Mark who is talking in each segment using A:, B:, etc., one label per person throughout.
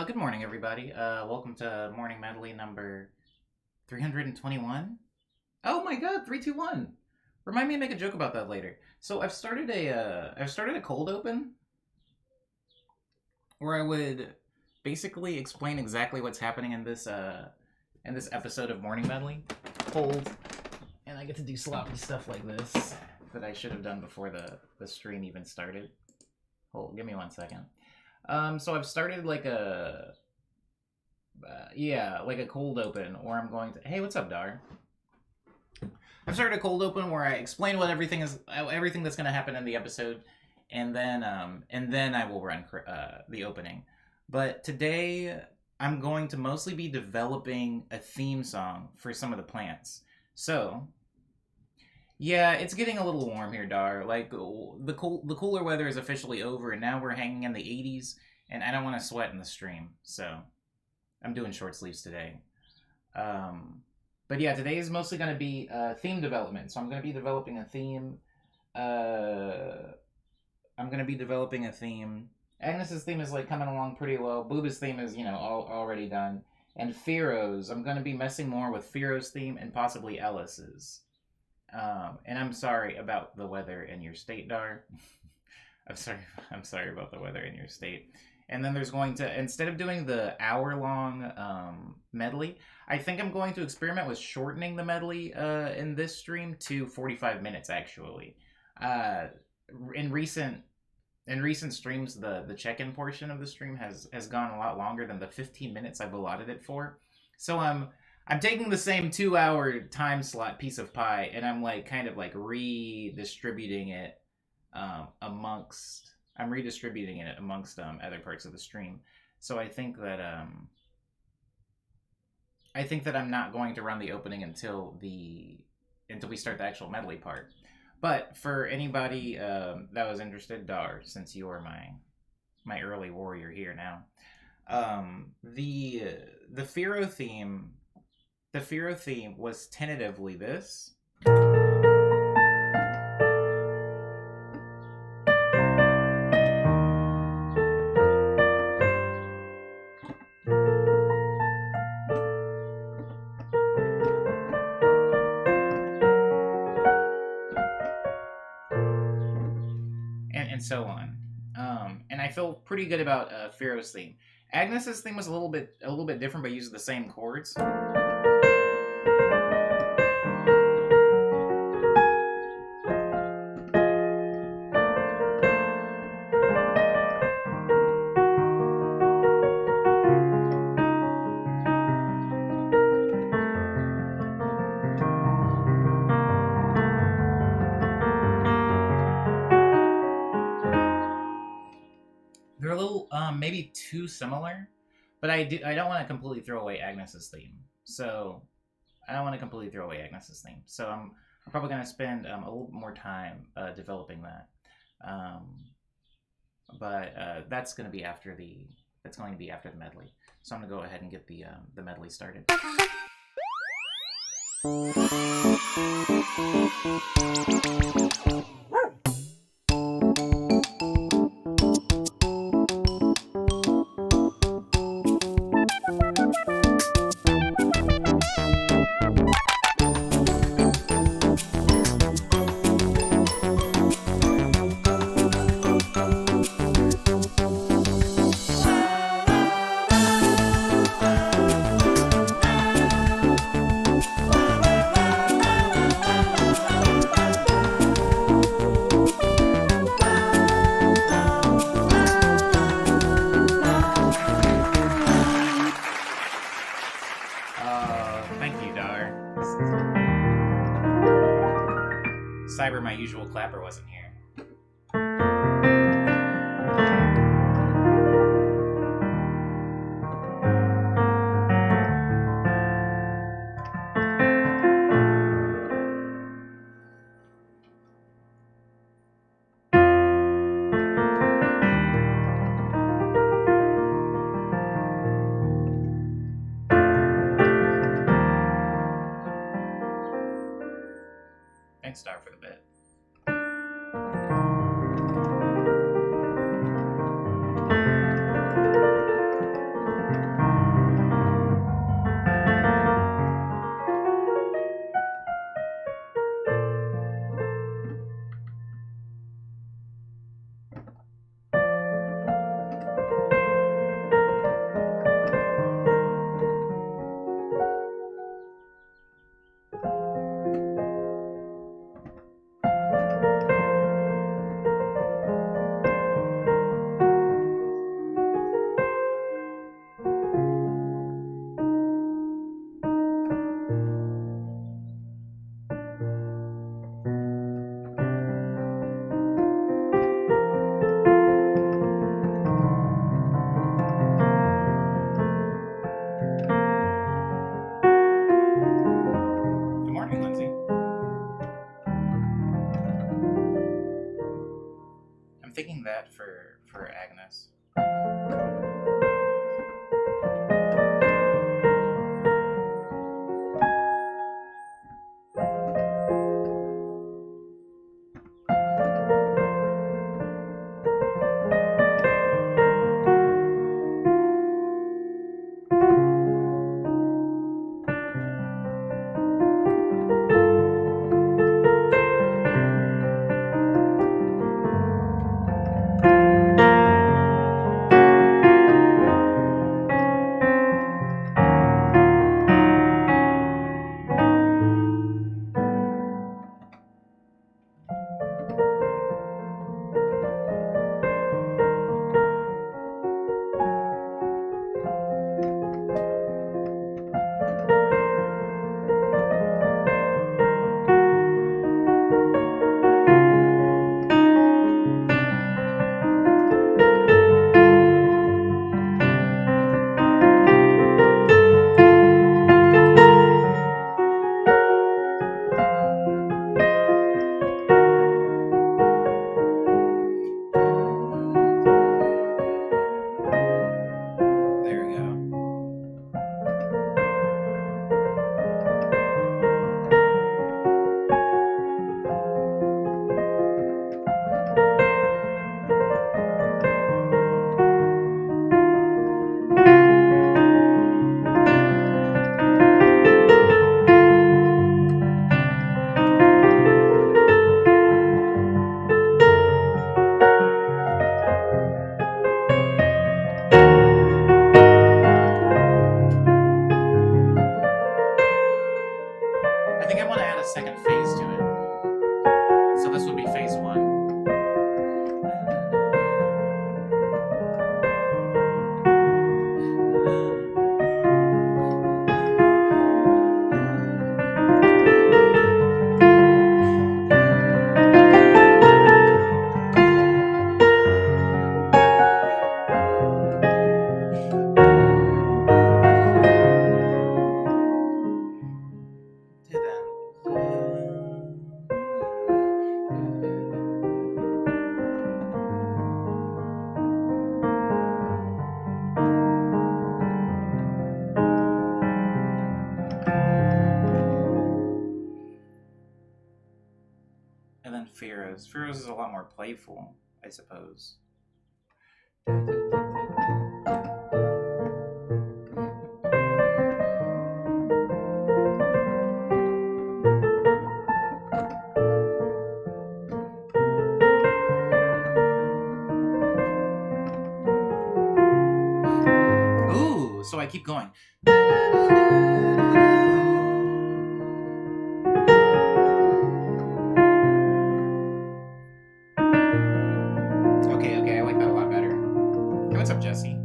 A: Good morning, everybody. Welcome to Morning Medley number 321. Oh my God, 321. Remind me to make a joke about that later. So I've started a cold open where I would basically explain exactly what's happening in this episode of Morning Medley. Cold, and I get to do sloppy stuff like this that I should have done before the stream even started. Hold, give me 1 second. So I've started like a cold open where I'm going to. Hey, what's up, Dar? I've started a cold open where I explain what everything that's going to happen in the episode, and then I will run the opening. But today I'm going to mostly be developing a theme song for some of the plants. So yeah, it's getting a little warm here, Dar. Like, the cooler weather is officially over, and now we're hanging in the 80s, and I don't want to sweat in the stream, so I'm doing short sleeves today. But yeah, today is mostly going to be theme development, so I'm going to be developing a theme. Agnes's theme is, like, coming along pretty well. Booba's theme is, already done. And Firo's, I'm going to be messing more with Firo's theme and possibly Ellis's. And I'm sorry about the weather in your state, Dar. I'm sorry about the weather in your state. And then there's going to, instead of doing the hour-long medley, I think I'm going to experiment with shortening the medley in this stream to 45 minutes, actually. In recent streams, the check-in portion of the stream has gone a lot longer than the 15 minutes I've allotted it for. So I'm taking the same 2-hour time slot piece of pie, and I'm redistributing it amongst other parts of the stream. So I think that I'm not going to run the opening until we start the actual medley part. But for anybody that was interested, Dar, since you are my early warrior here now, the Firo theme. The Firo theme was tentatively this. And so on. And I feel pretty good about Firo's theme. Agnes's theme was a little bit different, but used the same chords. They're a little, maybe too similar, but I don't want to completely throw away Agnes's theme. So I'm probably going to spend a little more time developing that. But that's going to be after the medley. So I'm going to go ahead and get the medley started. thinking that for Agnes. There we go. I think I want to add a second phase to it. So this would be phase one. And then Feroz. Feroz is a lot more playful, I suppose. Ooh, so I keep going. Okay, I like that a lot better. Hey, what's up, Jesse?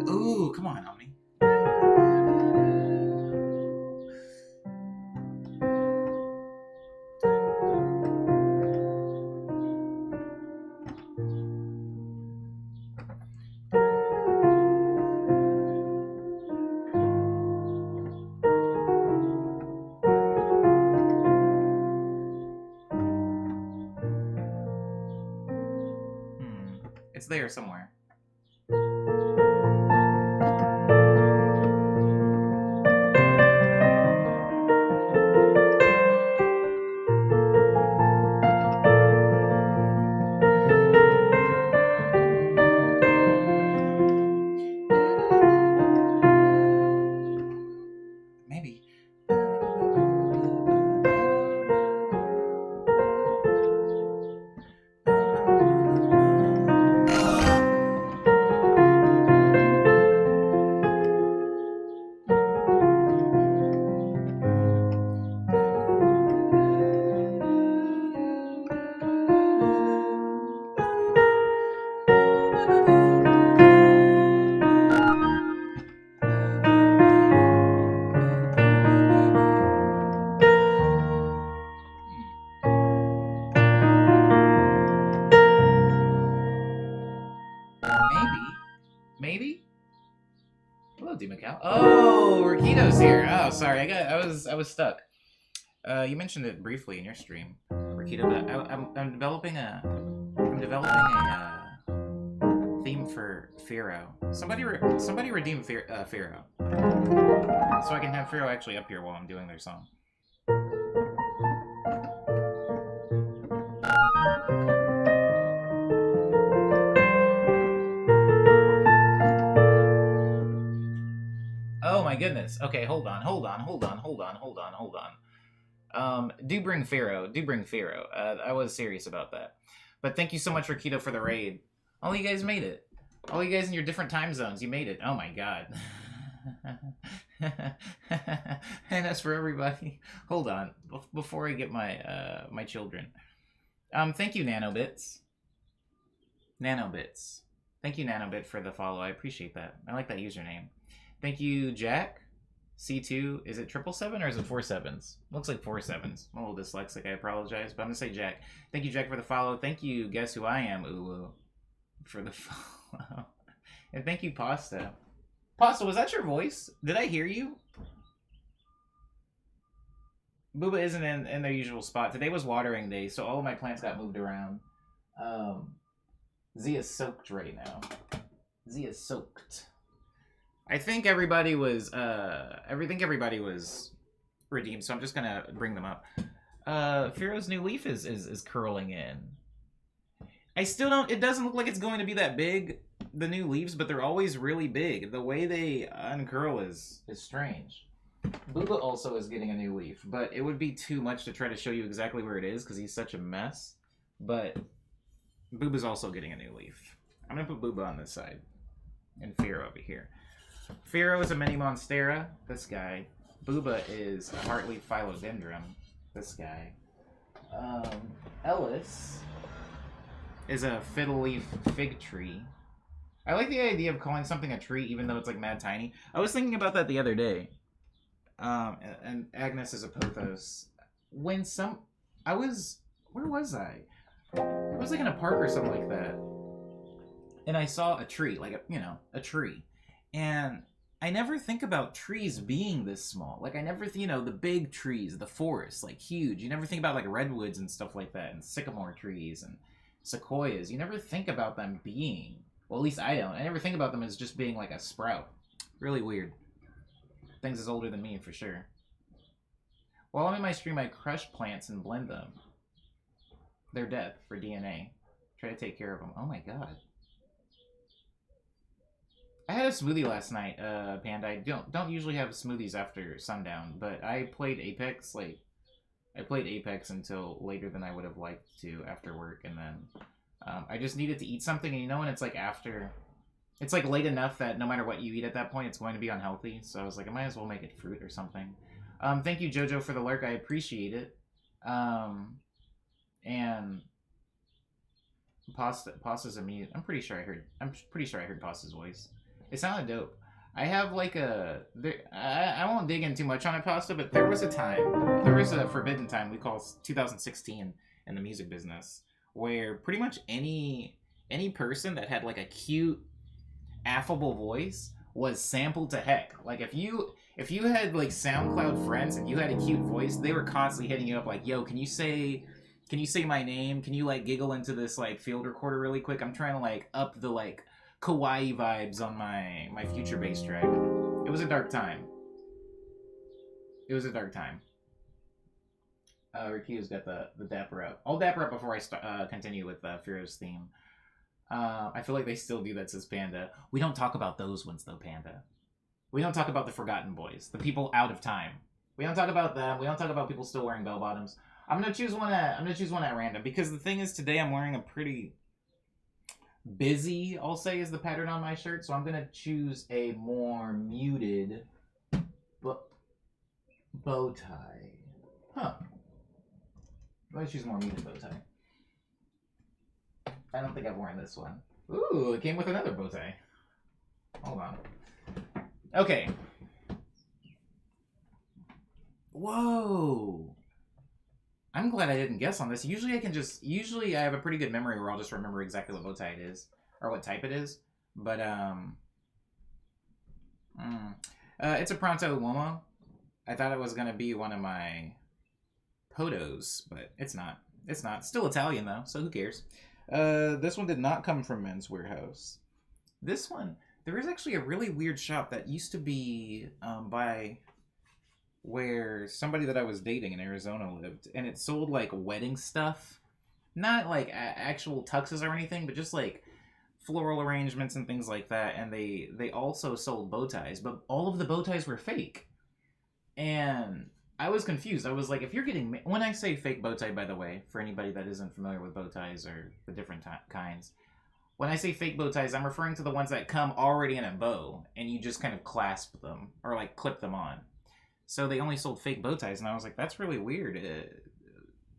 A: Ooh, come on, Omni. It's there somewhere. Maybe. Hello, D. Macau. Oh, Rikito's here. Oh, sorry. I was stuck. You mentioned it briefly in your stream, Rikito. But I'm developing a theme for Firo. Somebody redeem Firo, so I can have Firo actually up here while I'm doing their song. Oh my goodness. Okay, hold on. Do bring Pharaoh. I was serious about that. But thank you so much, Rikito, for the raid. All you guys made it. All you guys in your different time zones, you made it. Oh my god. And as for everybody, hold on. Before I get my my children. Thank you, Nanobits. Thank you, Nanobit, for the follow. I appreciate that. I like that username. Thank you, Jack. C2, is it 777 or is it 4 sevens? Looks like 4 sevens. I'm a little dyslexic, I apologize, but I'm gonna say Jack. Thank you, Jack, for the follow. Thank you, Guess Who I Am, Ulu, for the follow. And thank you, Pasta. Pasta, was that your voice? Did I hear you? Booba isn't in their usual spot. Today was watering day, so all of my plants got moved around. Zia's soaked right now. Zia's soaked. I think everybody was redeemed, so I'm just gonna bring them up. Firo's new leaf is curling in. I still don't. It doesn't look like it's going to be that big, the new leaves, but they're always really big. The way they uncurl is strange. Booba also is getting a new leaf, but it would be too much to try to show you exactly where it is because he's such a mess. But Booba's also getting a new leaf. I'm gonna put Booba on this side and Firo over here. Firo is a mini monstera. This guy. Booba is a heartleaf philodendron. This guy. Ellis is a fiddle leaf fig tree. I like the idea of calling something a tree even though it's like mad tiny. I was thinking about that the other day. And Agnes is a pothos. When where was I? I was like in a park or something like that. And I saw a tree, like a tree. And I never think about trees being this small. Like, I never, the big trees, the forest, like, huge. You never think about, like, redwoods and stuff like that, and sycamore trees and sequoias. You never think about them being, well, at least I don't. I never think about them as just being, like, a sprout. Really weird. Things is older than me, for sure. While I'm in my stream, I crush plants and blend them. They're death for DNA. Try to take care of them. Oh, my God. I had a smoothie last night, Panda. I don't usually have smoothies after sundown, but I played Apex, until later than I would have liked to after work, and then I just needed to eat something, and when it's like after, it's like late enough that no matter what you eat at that point, it's going to be unhealthy, so I was like, I might as well make it fruit or something. Thank you, Jojo, for the lurk. I appreciate it. And Pasta's a mute. I'm pretty sure I heard Pasta's voice. It sounded dope. I have like I won't dig in too much on it, Pasta, but there was a forbidden time we call 2016 in the music business where pretty much any person that had like a cute, affable voice was sampled to heck. Like if you had like SoundCloud friends and you had a cute voice, they were constantly hitting you up like, yo, can you say my name? Can you like giggle into this like field recorder really quick? I'm trying to like up the like kawaii vibes on my future bass track. It was a dark time. Rikio's got the dapper up. I'll dapper up before I continue with Firo's theme. I feel like they still do that, says Panda. We don't talk about those ones though, Panda. We don't talk about the forgotten boys, the people out of time. We don't talk about them. We don't talk about people still wearing bell bottoms. I'm gonna choose one at random because the thing is today I'm wearing a pretty busy, I'll say, is the pattern on my shirt, so I'm gonna choose a more muted bow tie. Huh. I'm gonna choose a more muted bow tie. I don't think I've worn this one. Ooh, it came with another bow tie. Hold on. Okay. Whoa. I'm glad I didn't guess on this. Usually I have a pretty good memory where I'll just remember exactly what bow tie it is. Or what type it is. But, It's a Pronto Uomo. I thought it was gonna be one of my Podos, but it's not. It's not. Still Italian though, so who cares? This one did not come from Men's Warehouse. This one, there is actually a really weird shop that used to be by where somebody that I was dating in Arizona lived, and it sold like wedding stuff, not like actual tuxes or anything, but just like floral arrangements and things like that. And they also sold bow ties, but all of the bow ties were fake, and I was confused. I was like, if you're getting... When I say fake bow tie, by the way, for anybody that isn't familiar with bow ties or the different kinds, when I say fake bow ties, I'm referring to the ones that come already in a bow, and you just kind of clasp them, or like clip them on. So they only sold fake bow ties, and I was like, that's really weird.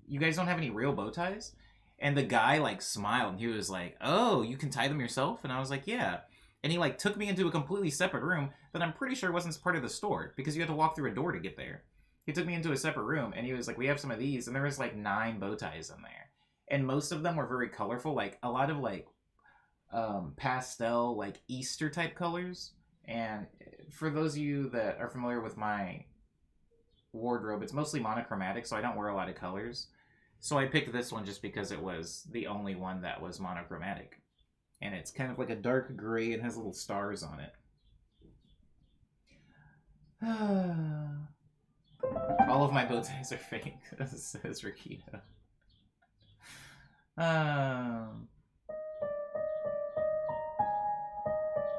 A: You guys don't have any real bow ties? And the guy like smiled, and he was like, oh, you can tie them yourself? And I was like, yeah. And he like took me into a completely separate room that I'm pretty sure wasn't part of the store, because you had to walk through a door to get there. He took me into a separate room, and he was like, we have some of these, and there was like 9 bow ties in there. And most of them were very colorful, like a lot of like pastel, like Easter type colors. And for those of you that are familiar with my wardrobe, it's mostly monochromatic, so I don't wear a lot of colors. So I picked this one just because it was the only one that was monochromatic. And it's kind of like a dark gray and has little stars on it. All of my bow ties are fake, says Rikita.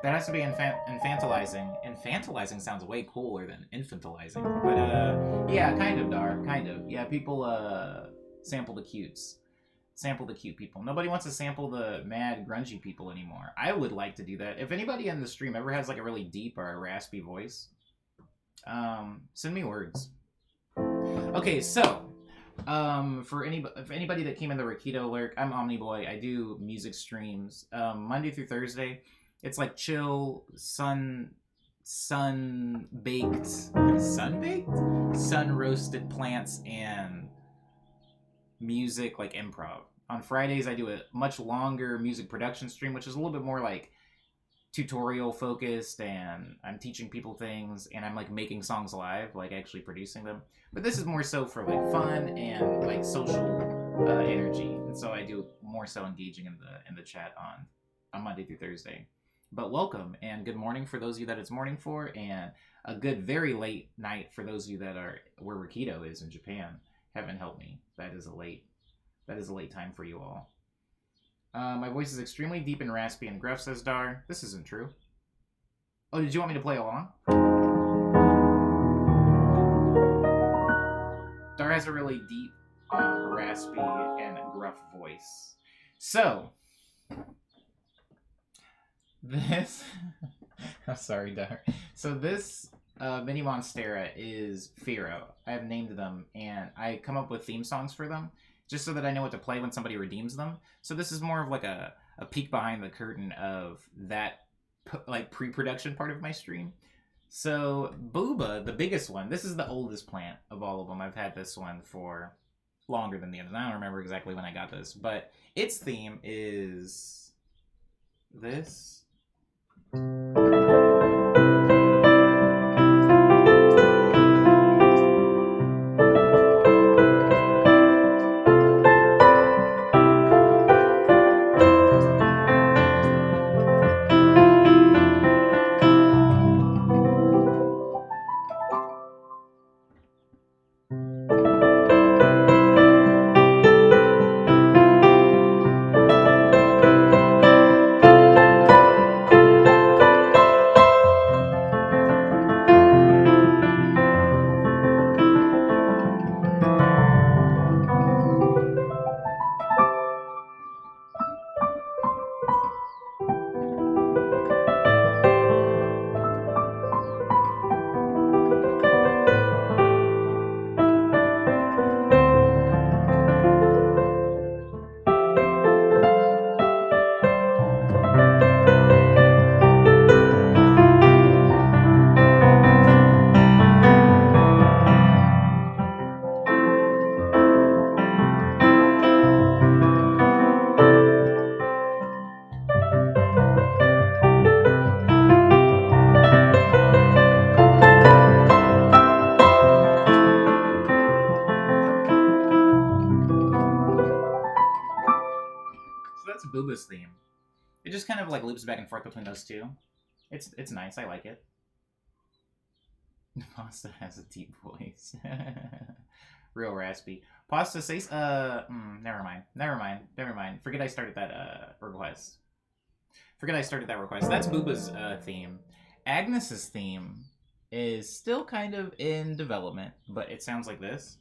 A: That has to be infantilizing. Infantilizing sounds way cooler than infantilizing. But, yeah, kind of, Dar. Kind of. Yeah, people, sample the cutes. Sample the cute people. Nobody wants to sample the mad, grungy people anymore. I would like to do that. If anybody in the stream ever has, like, a really deep or a raspy voice, send me words. Okay, so, for anybody that came in the Rakito Lurk, I'm Omniboy. I do music streams, Monday through Thursday. It's like chill, sun-baked, sun-roasted plants and music, like improv. On Fridays, I do a much longer music production stream, which is a little bit more like tutorial focused, and I'm teaching people things, and I'm like making songs live, like actually producing them. But this is more so for like fun and like social energy, and so I do more so engaging in the chat on Monday through Thursday. But welcome and good morning for those of you that it's morning for, and a good very late night for those of you that are where Rikito is in Japan. Heaven help me, that is a late time for you all. My voice is extremely deep and raspy and gruff, says Dar. This isn't true. Oh, did you want me to play along? Dar has a really deep, raspy, and gruff voice. So, this... I'm sorry, Dar. So this mini Monstera is Firo. I have named them, and I come up with theme songs for them, just so that I know what to play when somebody redeems them. So this is more of like a peek behind the curtain of that like pre-production part of my stream. So Booba, the biggest one, this is the oldest plant of all of them. I've had this one for longer than the others. I don't remember exactly when I got this, but its theme is this. Booba's theme. It just kind of like loops back and forth between those two. It's nice. I like it. Pasta has a deep voice. Real raspy. Pasta says, never mind. Forget I started that, request. That's Booba's, theme. Agnes's theme is still kind of in development, but it sounds like this.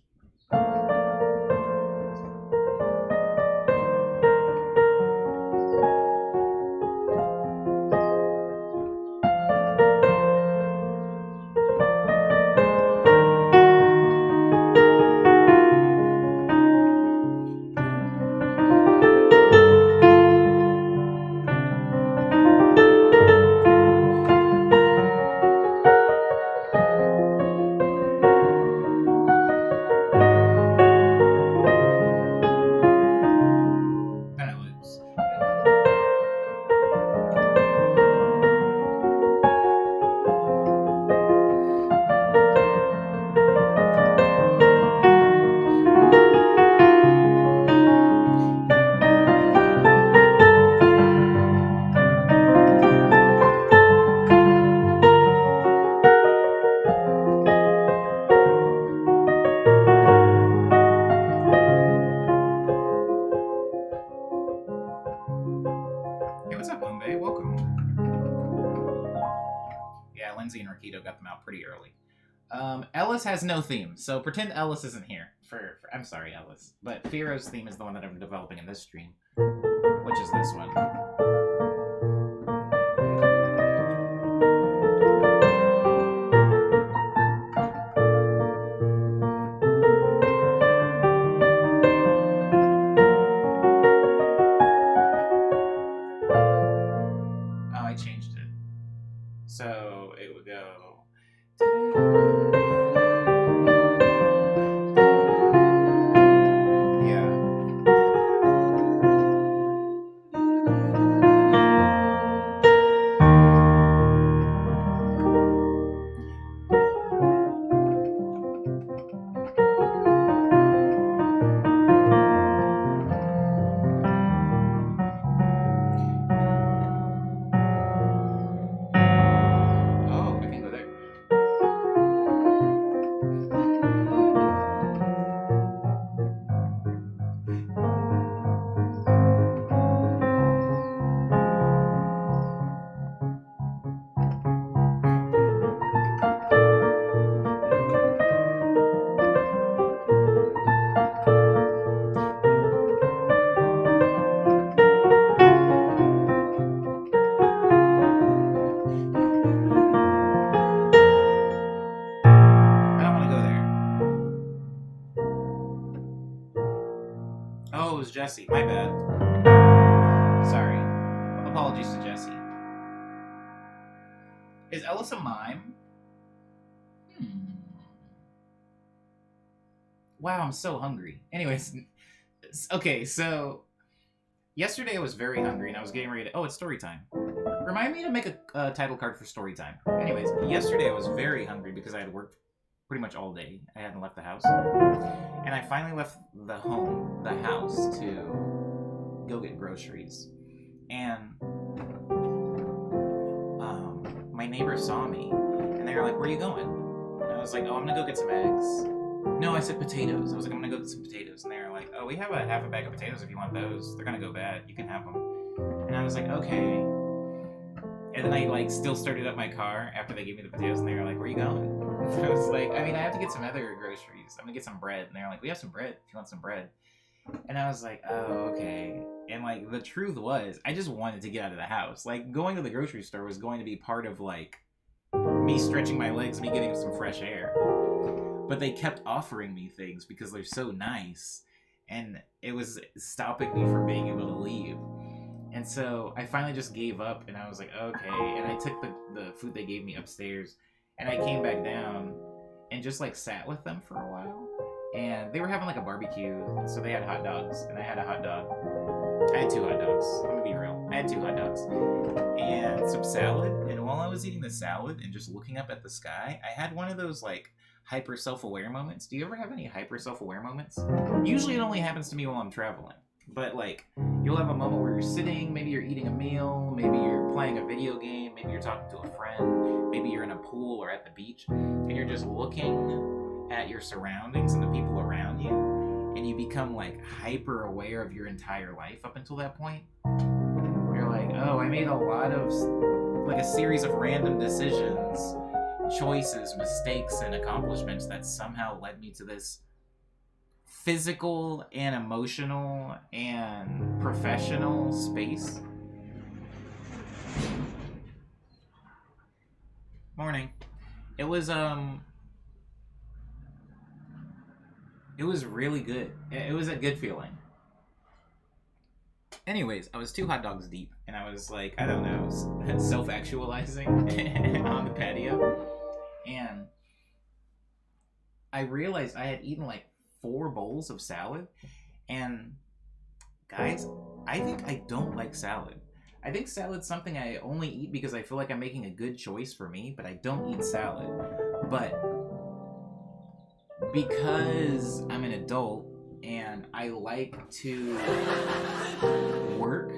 A: And Rakito got them out pretty early. Ellis has no theme, so pretend Ellis isn't here. I'm sorry, Ellis. But Firo's theme is the one that I'm developing in this stream, which is this one. Oh, I changed it. So it would go... Oh, it was Jesse. My bad. Sorry. Apologies to Jesse. Is Ellis a mime? Wow, I'm so hungry. Anyways, okay, so yesterday I was very hungry and I was getting ready to... Oh, it's story time. Remind me to make a title card for story time. Anyways, yesterday I was very hungry because I had worked pretty much all day. I hadn't left the house. And I finally left the house, to go get groceries. And my neighbors saw me, and they were like, where are you going? And I was like, oh, I'm gonna go get some eggs. No, I said potatoes. I was like, I'm gonna go get some potatoes. And they were like, oh, we have half a bag of potatoes if you want those. They're gonna go bad. You can have them. And I was like, okay. And then I still started up my car after they gave me the potatoes, and they were like, where are you going? I was like, I mean, I have to get some other groceries. I'm gonna get some bread. And they were like, we have some bread if you want some bread. And I was like, oh, okay. And the truth was, I just wanted to get out of the house. Going to the grocery store was going to be part of me stretching my legs, me getting some fresh air. But they kept offering me things because they're so nice, and it was stopping me from being able to leave. And so I finally just gave up, and I was like, okay. And I took the food they gave me upstairs, and I came back down and just sat with them for a while. And they were having a barbecue, so they had hot dogs, and I had a hot dog. I had 2 hot dogs. I'm gonna be real. I had 2 hot dogs and some salad. And while I was eating the salad and just looking up at the sky, I had one of those hyper self-aware moments. Do you ever have any hyper self-aware moments? Usually it only happens to me while I'm traveling. but like you'll have a moment where you're sitting, maybe you're eating a meal, maybe you're playing a video game, maybe you're talking to a friend, maybe you're in a pool or at the beach, and you're just looking at your surroundings and the people around you, and you become like hyper aware of your entire life up until that point. You're like, oh, I made a lot of, like, a series of random decisions, choices, mistakes, and accomplishments that somehow led me to this physical and emotional and professional space. Morning. It was really good. It was a good feeling. Anyways, I was 2 hot dogs deep, and I was like, I don't know, self-actualizing on the patio, and I realized I had eaten like 4 bowls of salad, and guys, I think I don't like salad. I think salad's something I only eat because I feel like I'm making a good choice for me, but I don't eat salad. But because I'm an adult and I like to work,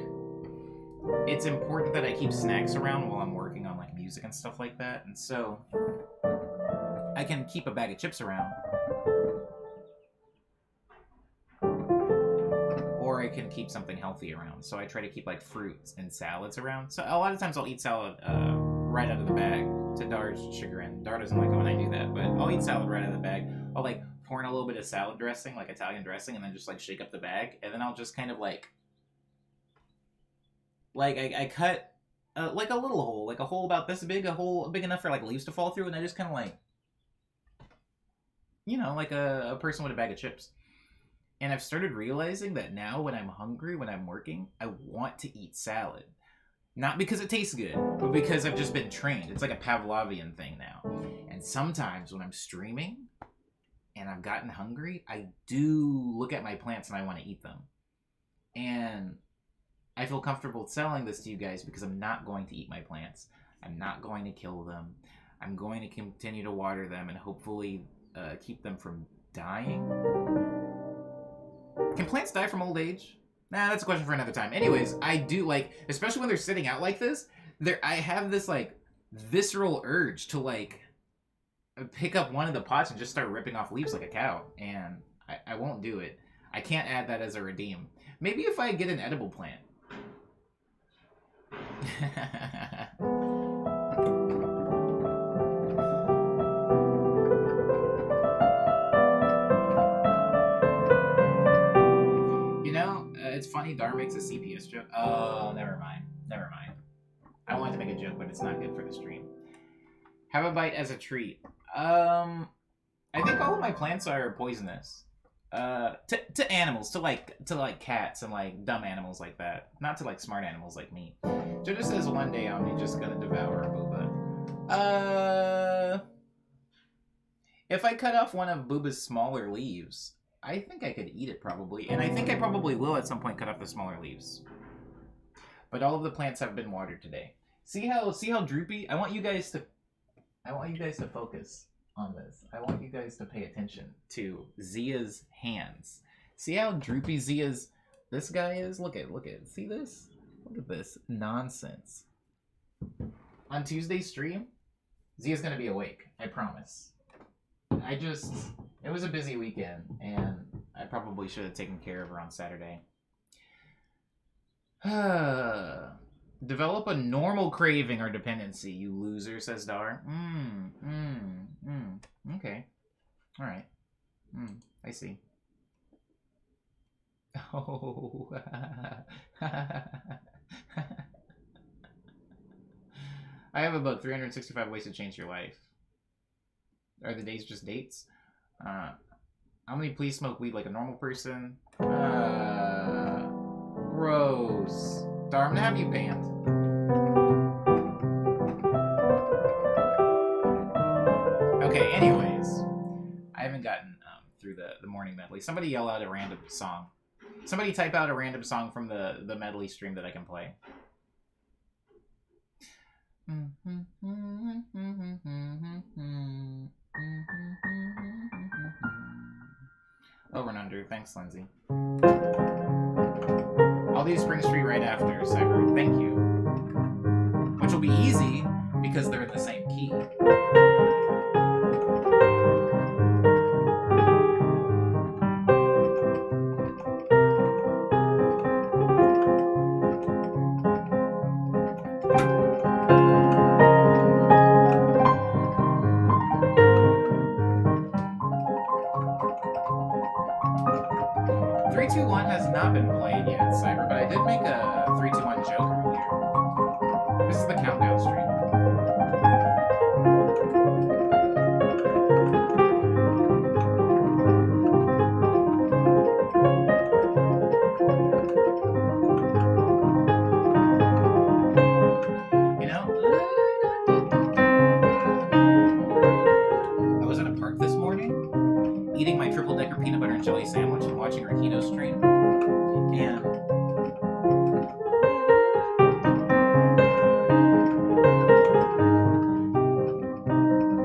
A: it's important that I keep snacks around while I'm working on like music and stuff like that. And so I can keep a bag of chips around, or I can keep something healthy around. So I try to keep like fruits and salads around. So a lot of times I'll eat salad right out of the bag, to Dar's chagrin. Dar doesn't like it when I do that, but I'll eat salad right out of the bag. I'll like pour in a little bit of salad dressing, like Italian dressing, and then just like shake up the bag, and then I'll just kind of like I cut like a little hole, like a hole about this big, a hole big enough for like leaves to fall through, and I just kind of like, you know, like a person with a bag of chips. And I've started realizing that now when I'm hungry, when I'm working, I want to eat salad. Not because it tastes good, but because I've just been trained. It's like a Pavlovian thing now. And sometimes when I'm streaming and I've gotten hungry, I do look at my plants and I want to eat them. And I feel comfortable telling this to you guys because I'm not going to eat my plants. I'm not going to kill them. I'm going to continue to water them and hopefully keep them from dying. Can plants die from old age? Nah, that's a question for another time. Anyways, I do like, especially when they're sitting out like this, I have this like visceral urge to like pick up one of the pots and just start ripping off leaves like a cow. And I won't do it. I can't add that as a redeem. Maybe if I get an edible plant. It's funny, Dar makes a CPS joke. Oh, never mind. I wanted to make a joke, but it's not good for the stream. Have a bite as a treat. I think all of my plants are poisonous. To animals, to like cats and like dumb animals like that. Not to like smart animals like me. Jojo says one day I'm just gonna devour a booba. If I cut off one of Booba's smaller leaves, I think I could eat it probably, and I think I probably will at some point cut off the smaller leaves. But all of the plants have been watered today. See how droopy? I want you guys to focus on this. I want you guys to pay attention to Zia's hands. See how droopy this guy is? Look at. See this? Look at this nonsense. On Tuesday's stream, Zia's gonna be awake. I promise. It was a busy weekend, and I probably should have taken care of her on Saturday. Develop a normal craving or dependency, you loser, says Dar. Okay. Alright. I see. Oh. I have about 365 ways to change your life. Are the days just dates? How many please smoke weed like a normal person? Gross. Dar, I'm gonna have you banned. Okay, anyways. I haven't gotten through the morning medley. Somebody yell out a random song. Somebody type out a random song from the medley stream that I can play. Over and under. Thanks, Lindsay. I'll do Spring Street right after, Cyber. Thank you. Which will be easy because they're in the same key. 3-2-1 has not been played yet, Cyber, but I did make a 3-2-1 joke earlier. This is the countdown stream. You know, I was at a park this morning, eating my triple-decker peanut butter and jelly sandwich and watching Rakito's stream. And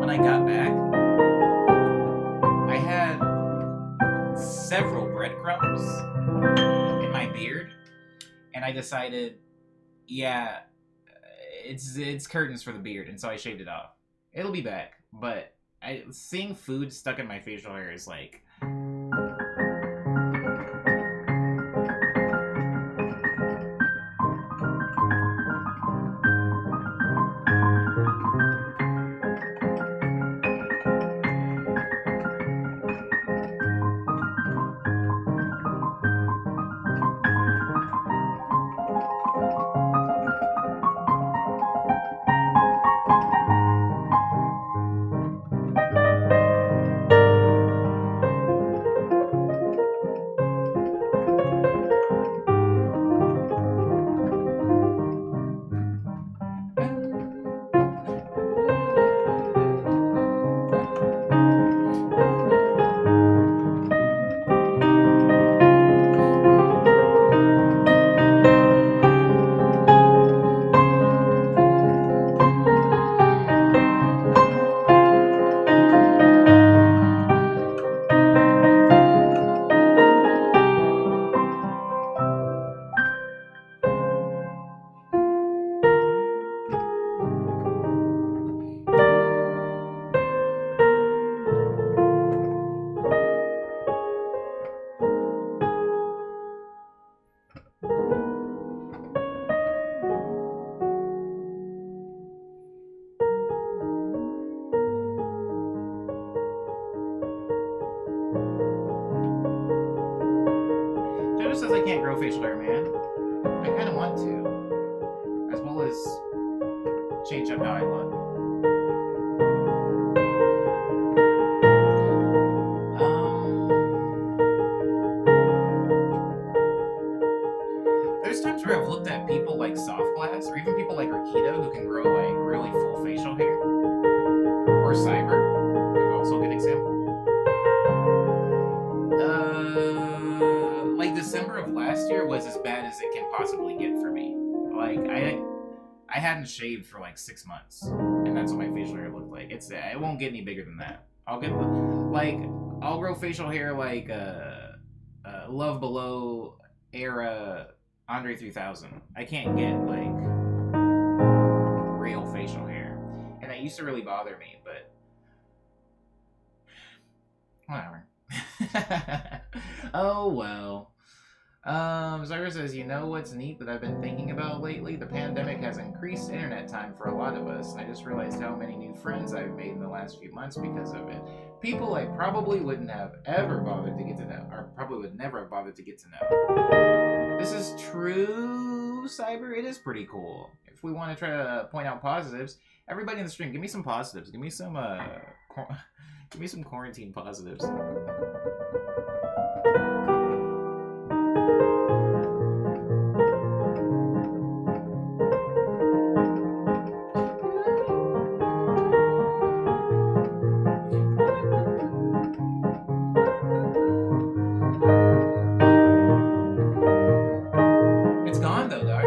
A: when I got back, I had several breadcrumbs in my beard, and I decided, yeah, it's curtains for the beard, and so I shaved it off. It'll be back, but seeing food stuck in my facial hair is like... Jojo says I can't grow facial hair, man. I kind of want to. As well as change up how I look. There's times where I've looked at people like Soft Glass, or even people like Rakito, who can grow like really full facial hair. Or Cyber, who's also a good example. Like December of last year was as bad as it can possibly get for me. Like I hadn't shaved for like 6 months, and that's what my facial hair looked like. It won't get any bigger than that. I'll grow facial hair like Love Below era Andre 3000. I can't get like real facial hair, and that used to really bother me, but whatever. Oh well. Zyra says, you know what's neat that I've been thinking about lately? The pandemic has increased internet time for a lot of us, and I just realized how many new friends I've made in the last few months because of it. People I probably wouldn't have ever bothered to get to know, or probably would never have bothered to get to know. This is true, Cyber. It is pretty cool. If we want to try to point out positives, everybody in the stream, give me some positives. Give me some quarantine positives. It's gone though, dog.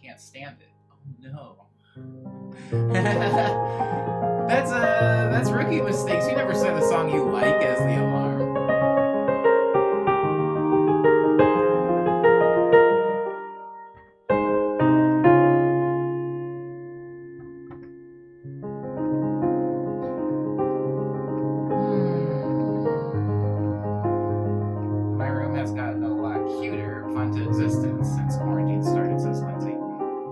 A: can't stand it. Oh no. That's rookie mistakes. You never said the song you like as the alarm. My room has gotten a lot cuter, fun to existence since quarantine started, says Lindsay.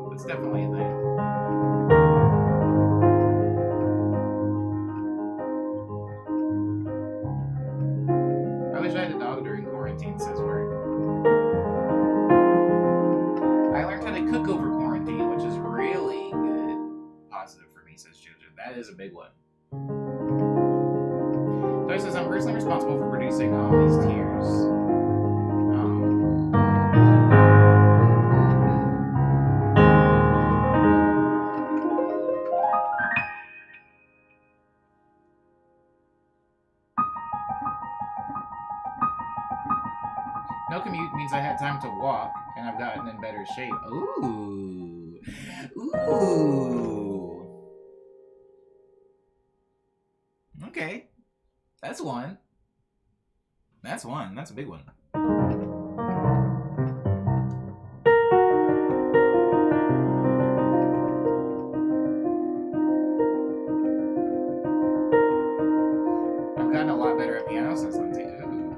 A: That's definitely a thing. I wish I had a dog during quarantine, says Word. I learned how to cook over quarantine, which is really good. Positive for me, says Jojo. That is a big one. Joy says, I'm personally responsible for producing all these tears. No commute means I had time to walk, and I've gotten in better shape. Ooh. Ooh. Okay. That's one. That's one. That's a big one. I've gotten a lot better at piano since Lindsay. Ooh.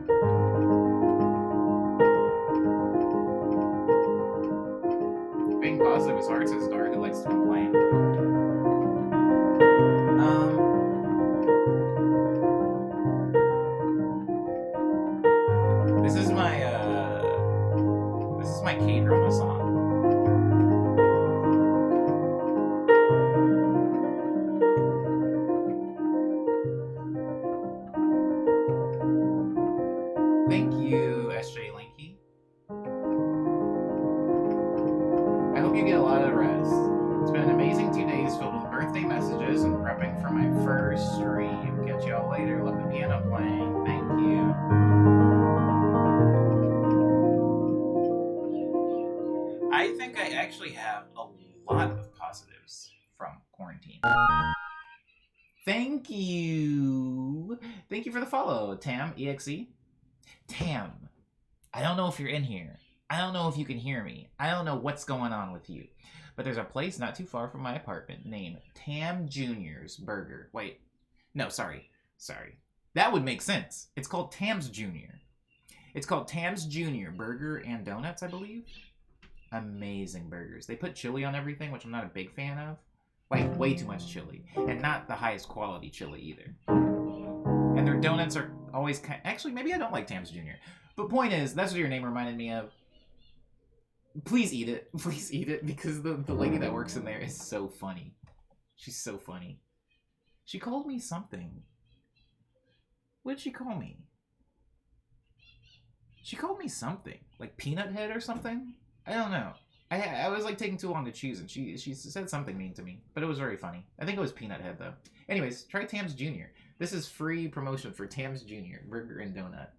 A: Being positive is hard, says Dara, who likes to complain. This is my K-drama song. Thank you, SJ Linky. I hope you get a lot of rest. It's been an amazing 2 days filled with birthday messages and prepping for my first stream. Catch y'all later. Love the piano playing. Thank you. I think I actually have a lot of positives from quarantine. Thank you. Thank you for the follow, Tam, EXE. Tam, I don't know if you're in here. I don't know if you can hear me. I don't know what's going on with you. But there's a place not too far from my apartment named Tam Jr.'s Burger. Wait. No, sorry. That would make sense. It's called Tam's Jr. It's called Tam's Jr. Burger and Donuts, I believe. Amazing burgers. They put chili on everything, which I'm not a big fan of. Like, way too much chili. And not the highest quality chili either. And their donuts are always actually, maybe I don't like Tam's Jr. But point is, that's what your name reminded me of. Please eat it. Please eat it, because the lady that works in there is so funny. She's so funny. She called me something. What did she call me? She called me something. Like Peanut Head or something? I don't know. I was like taking too long to choose, and she said something mean to me. But it was very funny. I think it was Peanut Head, though. Anyways, try Tam's Jr. This is free promotion for Tam's Jr. Burger and Donut.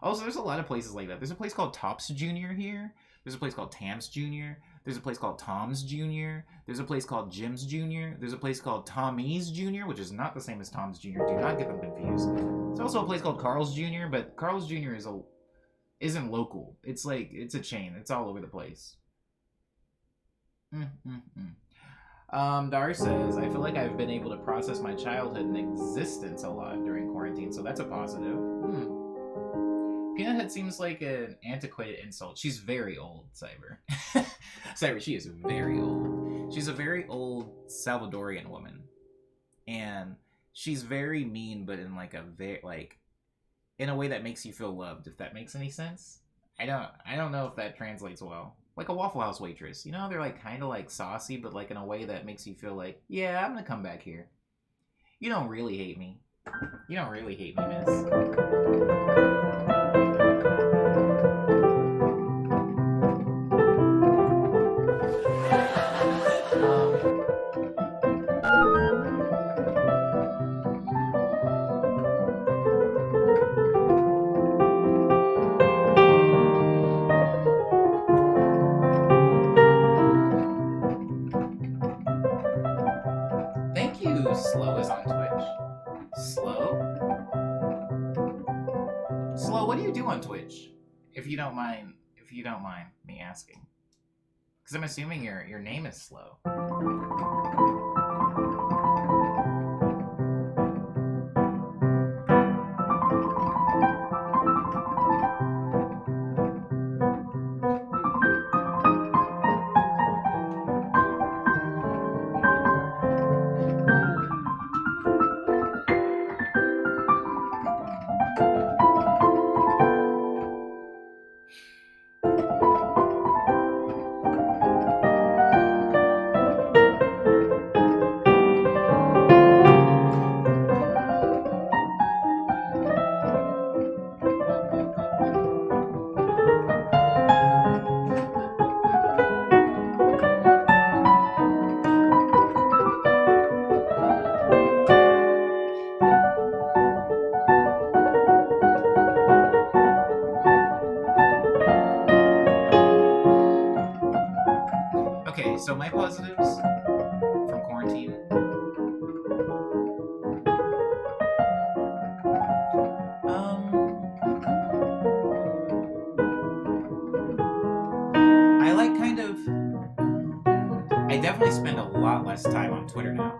A: Also, there's a lot of places like that. There's a place called Tops Jr. here. There's a place called Tam's Jr. There's a place called Tom's Jr. There's a place called Jim's Jr. There's a place called Tommy's Jr., which is not the same as Tom's Jr. Do not get them confused. There's also a place called Carl's Jr., but Carl's Jr. isn't local. It's like, it's a chain. It's all over the place. Dar says, I feel like I've been able to process my childhood and existence a lot during quarantine, so that's a positive. Peanut Head seems like an antiquated insult. She's very old, Cyber. Cyber, she is very old. She's a very old Salvadorian woman. And she's very mean, but in like a in a way that makes you feel loved, if that makes any sense. I don't know if that translates well. Like a Waffle House waitress. You know, they're like kind of like saucy, but like in a way that makes you feel like, yeah, I'm gonna come back here. You don't really hate me. You don't really hate me, miss. Slow, what do you do on Twitch? If you don't mind me asking. Because I'm assuming your name is Slow. Okay, so my positives from quarantine. I like kind of. I definitely spend a lot less time on Twitter now,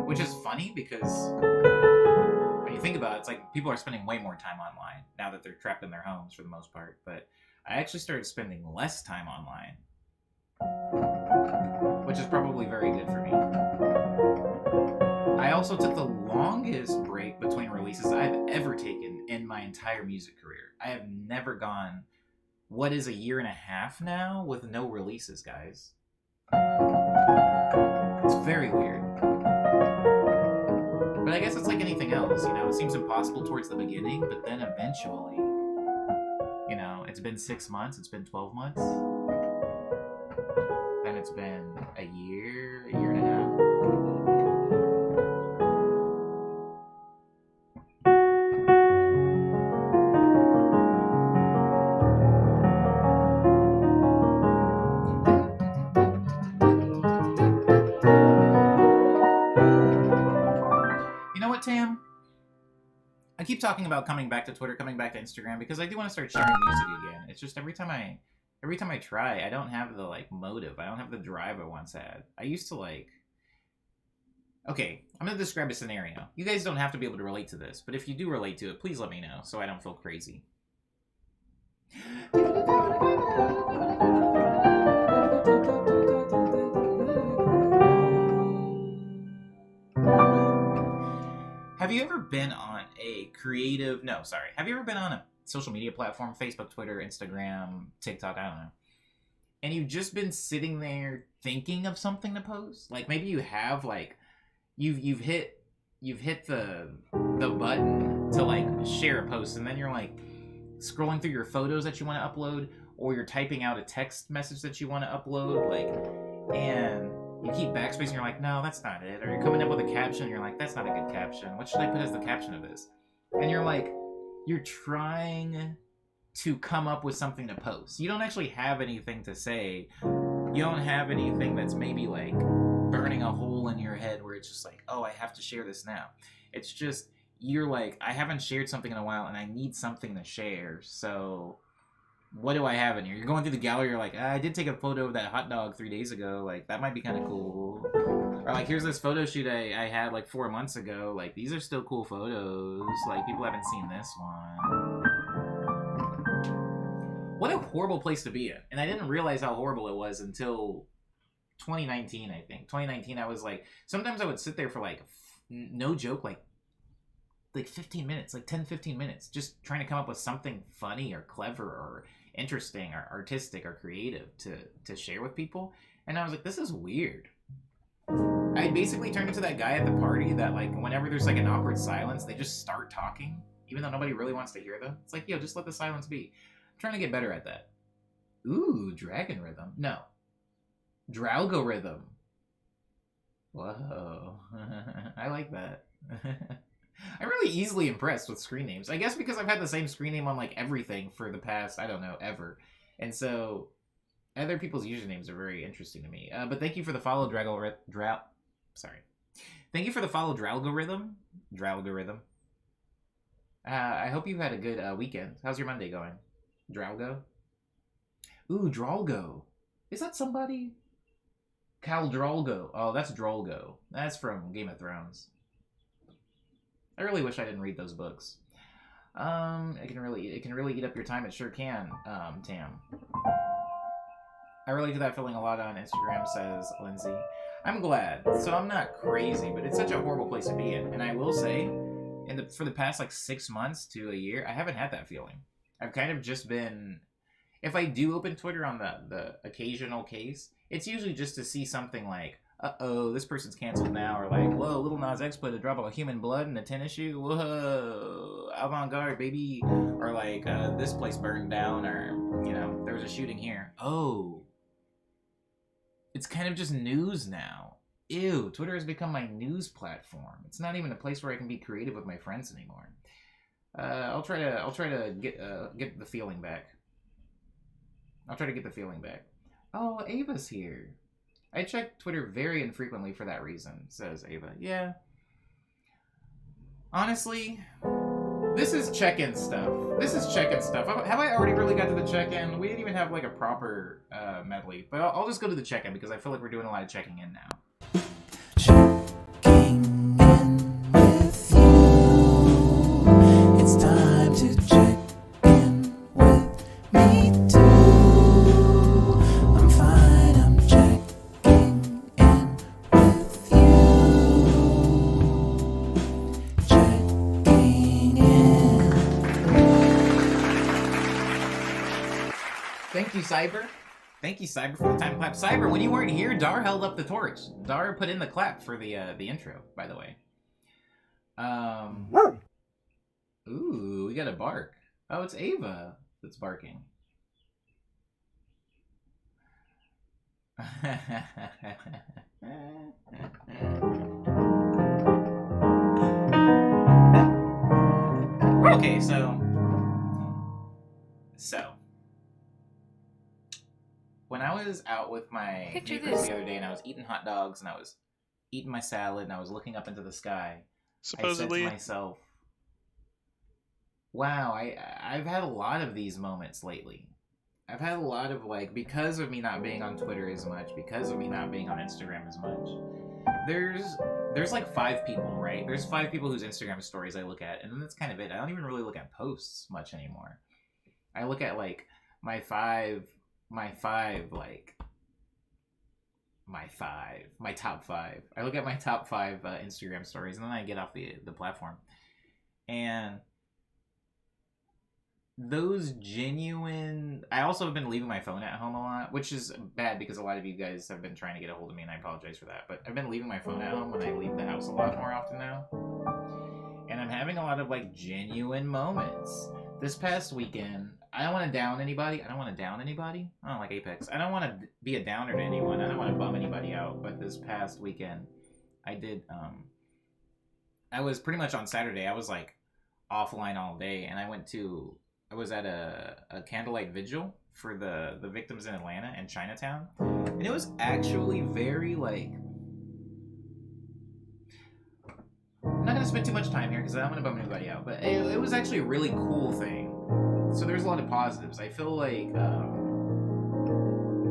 A: which is funny because when you think about it, it's like people are spending way more time online now that they're trapped in their homes for the most part. But I actually started spending less time online, which is probably very good for me. I also took the longest break between releases I've ever taken in my entire music career. I have never gone, what is a year and a half now, with no releases, guys. It's very weird. But I guess it's like anything else, you know, it seems impossible towards the beginning, but then eventually, you know, it's been 6 months, it's been 12 months, then it's been a year and a half. You know what, Tam? I keep talking about coming back to Twitter, coming back to Instagram, because I do want to start sharing music again. It's just every time I try, I don't have the like motive. I don't have the drive I once had. I used to like. Okay, I'm gonna describe a scenario. You guys don't have to be able to relate to this, but if you do relate to it, please let me know so I don't feel crazy. Have you ever been on have you ever been on a social media platform, Facebook, Twitter, Instagram, TikTok, I don't know, and you've just been sitting there thinking of something to post? Like maybe you have like you've hit the button to like share a post, and then you're like scrolling through your photos that you want to upload, or you're typing out a text message that you want to upload, like, and you keep backspacing and you're like, no, that's not it. Or you're coming up with a caption and you're like, that's not a good caption. What should I put as the caption of this? And you're like, you're trying to come up with something to post. You don't actually have anything to say. You don't have anything that's maybe like burning a hole in your head where it's just like, oh, I have to share this now. It's just, you're like, I haven't shared something in a while and I need something to share. So what do I have in here? You're going through the gallery, you're like, I did take a photo of that hot dog 3 days ago. Like, that might be kind of cool. Or like, here's this photo shoot I had like 4 months ago. Like, these are still cool photos. Like, people haven't seen this one. What a horrible place to be in. And I didn't realize how horrible it was until 2019, I think. 2019, I was like, sometimes I would sit there for like, no joke, like 15 minutes, like 10, 15 minutes, just trying to come up with something funny or clever or interesting or artistic or creative to share with people. And I was like, this is weird. I basically turned into that guy at the party that like whenever there's like an awkward silence, they just start talking even though nobody really wants to hear them. It's like, yo, just let the silence be. I'm trying to get better at that. Ooh, dragon rhythm. No, Dralgo rhythm. Whoa. I like that. I'm really easily impressed with screen names. I guess because I've had the same screen name on like everything for the past, I don't know, ever. And so other people's usernames are very interesting to me. But thank you for the follow, Thank you for the follow, Dralgorithm. I hope you had a good weekend. How's your Monday going? Drago? Ooh, Drolgo. Is that somebody? Cal Drogo. Oh, that's Drogo. That's from Game of Thrones. I really wish I didn't read those books. It can really eat up your time. It sure can, Tam. I relate to that feeling a lot on Instagram, says Lindsay. I'm glad. So I'm not crazy, but it's such a horrible place to be in. And I will say, for the past like 6 months to a year, I haven't had that feeling. I've kind of just been, if I do open Twitter on the occasional case, it's usually just to see something like, uh-oh, this person's canceled now, or like, whoa, Lil Nas X put a drop of human blood in a tennis shoe, whoa, avant-garde, baby, or like, this place burned down, or, you know, there was a shooting here. Oh, it's kind of just news now. Ew, Twitter has become my news platform. It's not even a place where I can be creative with my friends anymore. I'll try to get the feeling back. I'll try to get the feeling back. Oh, Ava's here. I check Twitter very infrequently for that reason, says Ava. Yeah. Honestly, this is check-in stuff. Have I already really got to the check-in? We didn't even have like a proper medley. But I'll just go to the check-in because I feel like we're doing a lot of checking in now.
B: Checking in with you. It's time to check in with me too. I'm fine, I'm checking in with you. Checking in.
A: Thank you, Cyber. Thank you, Cyber, for the time clap. Cyber, when you weren't here, Dar held up the torch. Dar put in the clap for the intro, by the way. Ooh, we got a bark. Oh, it's Ava that's barking. Okay, so when I was out with my neighbors the other day and I was eating hot dogs and I was eating my salad and I was looking up into the sky,
C: supposedly.
A: I said to myself, wow, I've had a lot of these moments lately. I've had a lot of, like, because of me not being on Twitter as much, because of me not being on Instagram as much, there's like 5 people, right? There's 5 people whose Instagram stories I look at, and then that's kind of it. I don't even really look at posts much anymore. I look at like my top 5. I look at my top 5 Instagram stories, and then I get off the platform. And those genuine... I also have been leaving my phone at home a lot, which is bad because a lot of you guys have been trying to get a hold of me, and I apologize for that. But I've been leaving my phone at home when I leave the house a lot more often now. And I'm having a lot of, like, genuine moments. This past weekend, I don't want to down anybody. I don't like Apex. I don't want to be a downer to anyone. I don't want to bum anybody out. But this past weekend, I did, I was pretty much on Saturday. I was, like, offline all day. And I was at a candlelight vigil for the victims in Atlanta and Chinatown. And it was actually very, like... I'm not going to spend too much time here because I don't want to bum anybody out. But it was actually a really cool thing. So there's a lot of positives. I feel like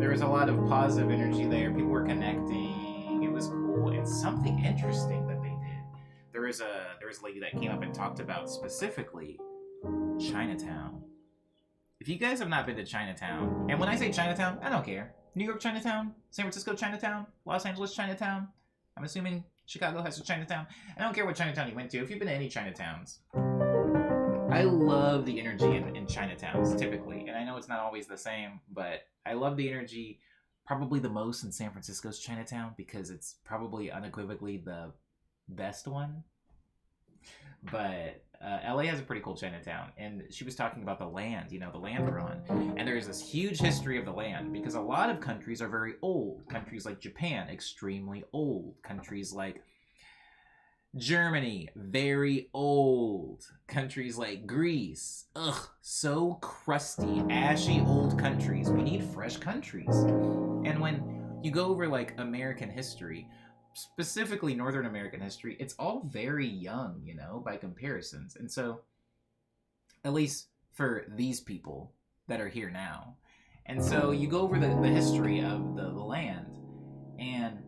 A: there was a lot of positive energy there. People were connecting. It was cool. And something interesting that they did. There was a lady that came up and talked about specifically Chinatown. If you guys have not been to Chinatown, and when I say Chinatown, I don't care. New York Chinatown, San Francisco Chinatown, Los Angeles Chinatown. I'm assuming Chicago has a Chinatown. I don't care what Chinatown you went to. If you've been to any Chinatowns, I love the energy in Chinatowns, typically. And I know it's not always the same, but I love the energy probably the most in San Francisco's Chinatown because it's probably unequivocally the best one. But LA has a pretty cool Chinatown. And she was talking about the land, the land we're on. And there's this huge history of the land because a lot of countries are very old. Countries like Japan, extremely old. Countries like Germany, very old. Countries like Greece, so crusty, ashy old countries. We need fresh countries. And when you go over like American history, specifically Northern American history, it's all very young, by comparisons. And so at least for these people that are here now. And so you go over the history of the land, and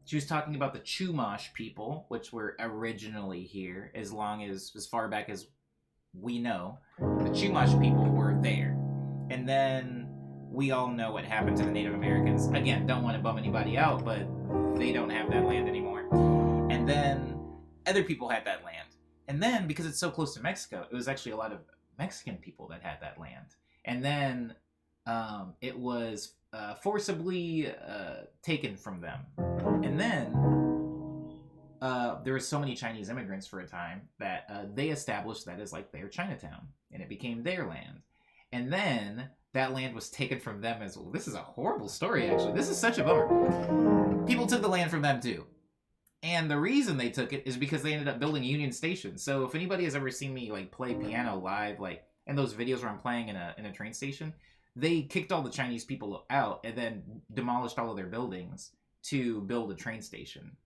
A: she was talking about the Chumash people, which were originally here as far back as we know. The Chumash people were there. And then we all know what happened to the Native Americans. Again, don't want to bum anybody out, but they don't have that land anymore. And then other people had that land. And then, because it's so close to Mexico, it was actually a lot of Mexican people that had that land. And then it was forcibly taken from them. And then there were so many Chinese immigrants for a time that they established that as like their Chinatown, and it became their land. And then that land was taken from them as well. This is a horrible story, actually. This is such a bummer. People took the land from them too. And the reason they took it is because they ended up building Union Station. So if anybody has ever seen me like play piano live, like in those videos where I'm playing in a train station, they kicked all the Chinese people out and then demolished all of their buildings to build a train station.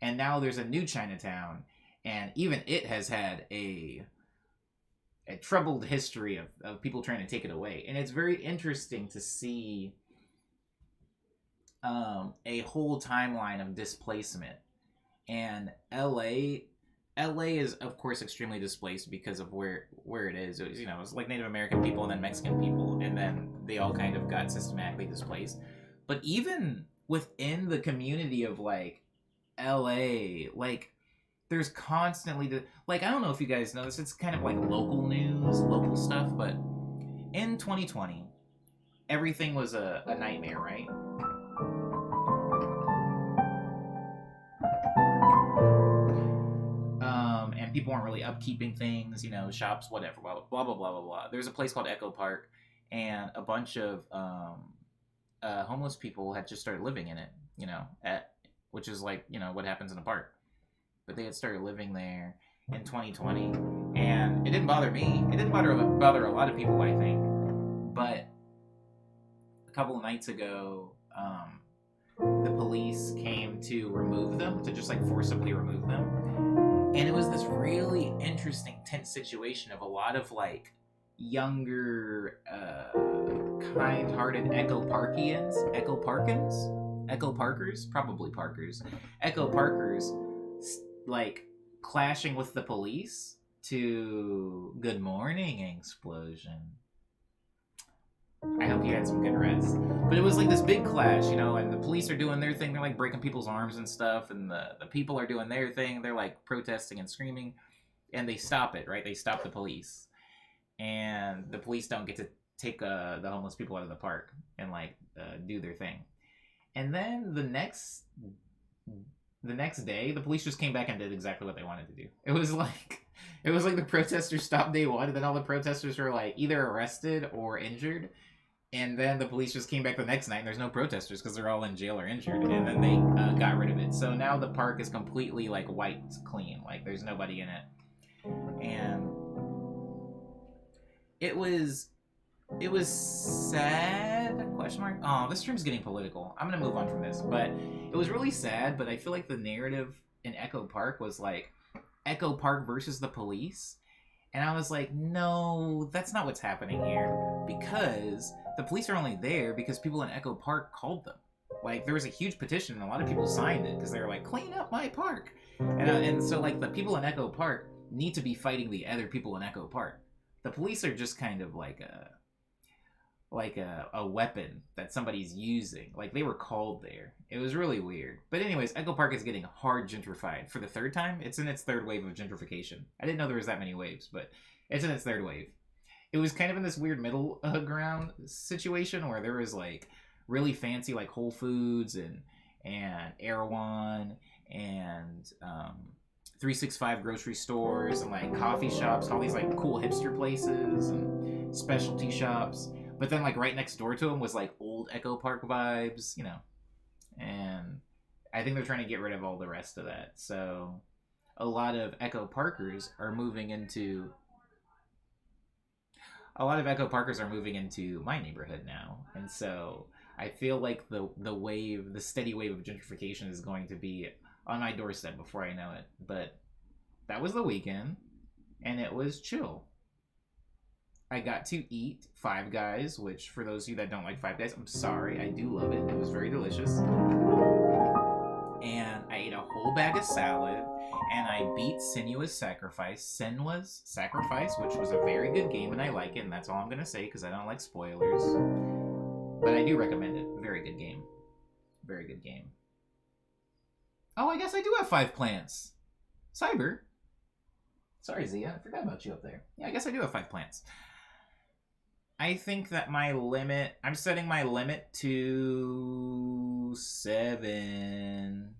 A: And now there's a new Chinatown, and even it has had a troubled history of people trying to take it away. And it's very interesting to see a whole timeline of displacement. And LA is of course extremely displaced because of where it is. It was, it's like Native American people and then Mexican people, and then they all kind of got systematically displaced. But even within the community of like LA, like there's constantly like, I don't know if you guys know this, it's kind of like local news, local stuff, but in 2020 everything was a nightmare, right? And people weren't really upkeeping things, shops, whatever, blah blah blah blah blah blah. There's a place called Echo Park, and a bunch of homeless people had just started living in it, which is like, what happens in a park. But they had started living there in 2020, and it didn't bother me. It didn't bother a lot of people, I think. But a couple of nights ago, the police came to remove them, to just like forcibly remove them. And it was this really interesting, tense situation of a lot of like younger, kind-hearted Echo Parkers, like clashing with the police to "Good Morning Explosion." I hope you had some good rest. But it was like this big clash, and the police are doing their thing. They're like breaking people's arms and stuff, and the people are doing their thing. They're like protesting and screaming, and they stop it, right? They stop the police. And the police don't get to take the homeless people out of the park and like do their thing. And then the next day, the police just came back and did exactly what they wanted to do. It was like the protesters stopped day one, and then all the protesters were like either arrested or injured. And then the police just came back the next night, and there's no protesters because they're all in jail or injured. And then they got rid of it. So now the park is completely like wiped clean. Like there's nobody in it. And it was sad, question mark. Oh, this stream's getting political. I'm gonna move on from this. But it was really sad, but I feel like the narrative in Echo Park was like Echo Park versus the police. And I was like, no, that's not what's happening here. Because the police are only there because people in Echo Park called them. Like, there was a huge petition, and a lot of people signed it because they were like, clean up my park. And so, like, the people in Echo Park need to be fighting the other people in Echo Park. The police are just kind of like a weapon that somebody's using. Like, they were called there. It was really weird. But anyways, Echo Park is getting hard gentrified for the third time. It's in its third wave of gentrification. I didn't know there was that many waves, but it's in its third wave. It was kind of in this weird middle ground situation where there was like really fancy like Whole Foods and Erewhon and 365 grocery stores and like coffee shops and all these like cool hipster places and specialty shops. But then like right next door to them was like old Echo Park vibes, and I think they're trying to get rid of all the rest of that. So a lot of Echo Parkers are moving into my neighborhood now. And so I feel like the steady wave of gentrification is going to be on my doorstep before I know it. But that was the weekend, and it was chill. I got to eat Five Guys, which for those of you that don't like Five Guys, I'm sorry. I do love it. It was very delicious. And I ate a whole bag of salad, and I beat Senua's Sacrifice, which was a very good game, and I like it, and that's all I'm going to say because I don't like spoilers. But I do recommend it. Very good game. Very good game. Oh, I guess I do have 5 plants. Cyber. Sorry, Zia. I forgot about you up there. Yeah, I guess I do have 5 plants. I think that my limit... I'm setting my limit to 7.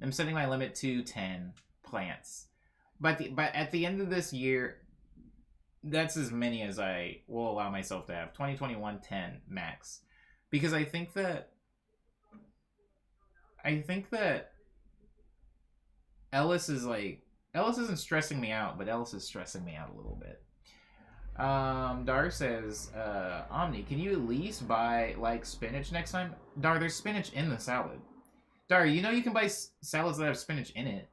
A: I'm setting my limit to 10 plants. But at the end of this year, that's as many as I will allow myself to have. 2021, 10 max. Because I think that Ellis isn't stressing me out, but Ellis is stressing me out a little bit. Dar says, Omni, can you at least buy, like, spinach next time? Dar, there's spinach in the salad. Dar, you know you can buy salads that have spinach in it.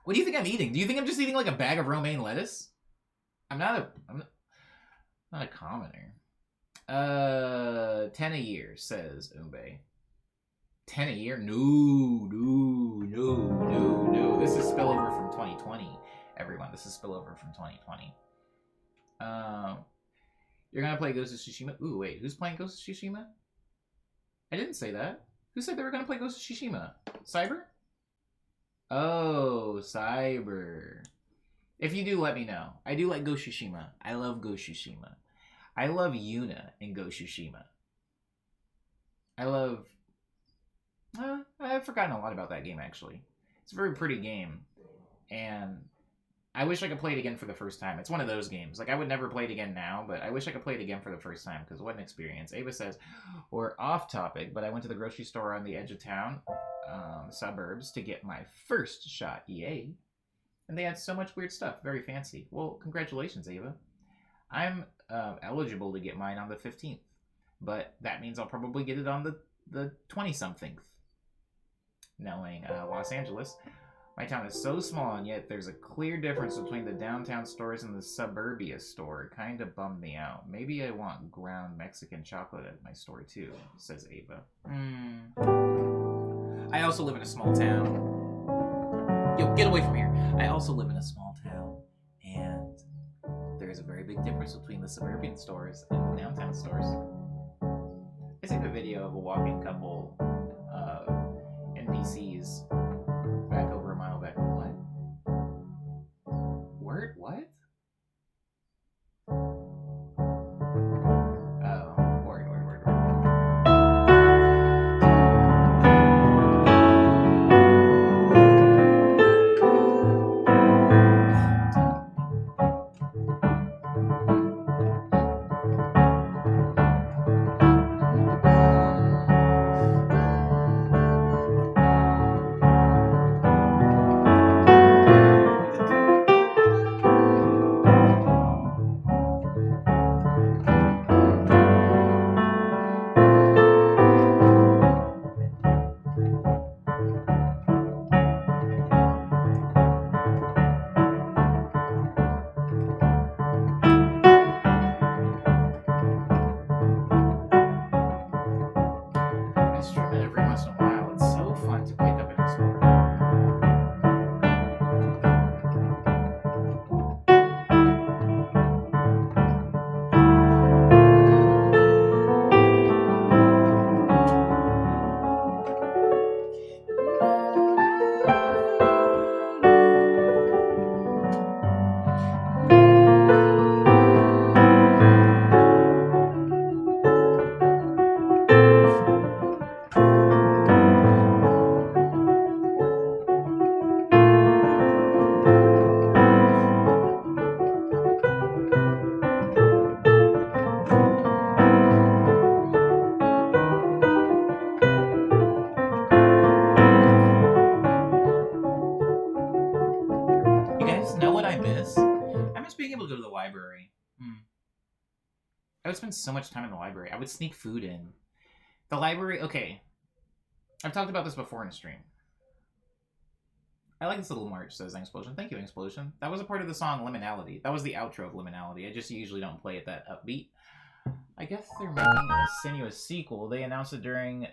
A: What do you think I'm eating? Do you think I'm just eating, like, a bag of romaine lettuce? I'm not a commoner. 10 a year, says Umbe. 10 a year? No. This is spillover from 2020, everyone. This is spillover from 2020. You're gonna play Ghost of Tsushima? Ooh, wait, who's playing Ghost of Tsushima? I didn't say that. Who said they were gonna play Ghost of Tsushima? Cyber? Oh, Cyber. If you do, let me know. I do like Ghost of Tsushima. I love Ghost of Tsushima. I love Yuna in Ghost of Tsushima. I've forgotten a lot about that game, actually. It's a very pretty game. And I wish I could play it again for the first time. It's one of those games. Like, I would never play it again now, but I wish I could play it again for the first time, because what an experience. Ava says, we're off topic, but I went to the grocery store on the edge of town, suburbs, to get my first shot. Yay. And they had so much weird stuff. Very fancy. Well, congratulations, Ava. I'm eligible to get mine on the 15th, but that means I'll probably get it on the 20-something. Knowing Los Angeles, my town is so small, and yet there's a clear difference between the downtown stores and the suburbia store. It kind of bummed me out. Maybe I want ground Mexican chocolate at my store too, says Ava. I also live in a small town. Yo, get away from here. I also live in a small town, and there is a very big difference between the suburban stores and the downtown stores. I seen a video of a walking couple NPCs back over a mile back. What? Word? What? Oh, word. I stream it every once in a while. It's so fun to pick up and explore. You guys know what I miss? I miss being able to go to the library. I would spend so much time in the library. I would sneak food in. The library, okay. I've talked about this before in a stream. I like this little march, says Explosion. Thank you, Explosion. That was a part of the song Liminality. That was the outro of Liminality. I just usually don't play it that upbeat. I guess they're making a Sinuous sequel. They announced it during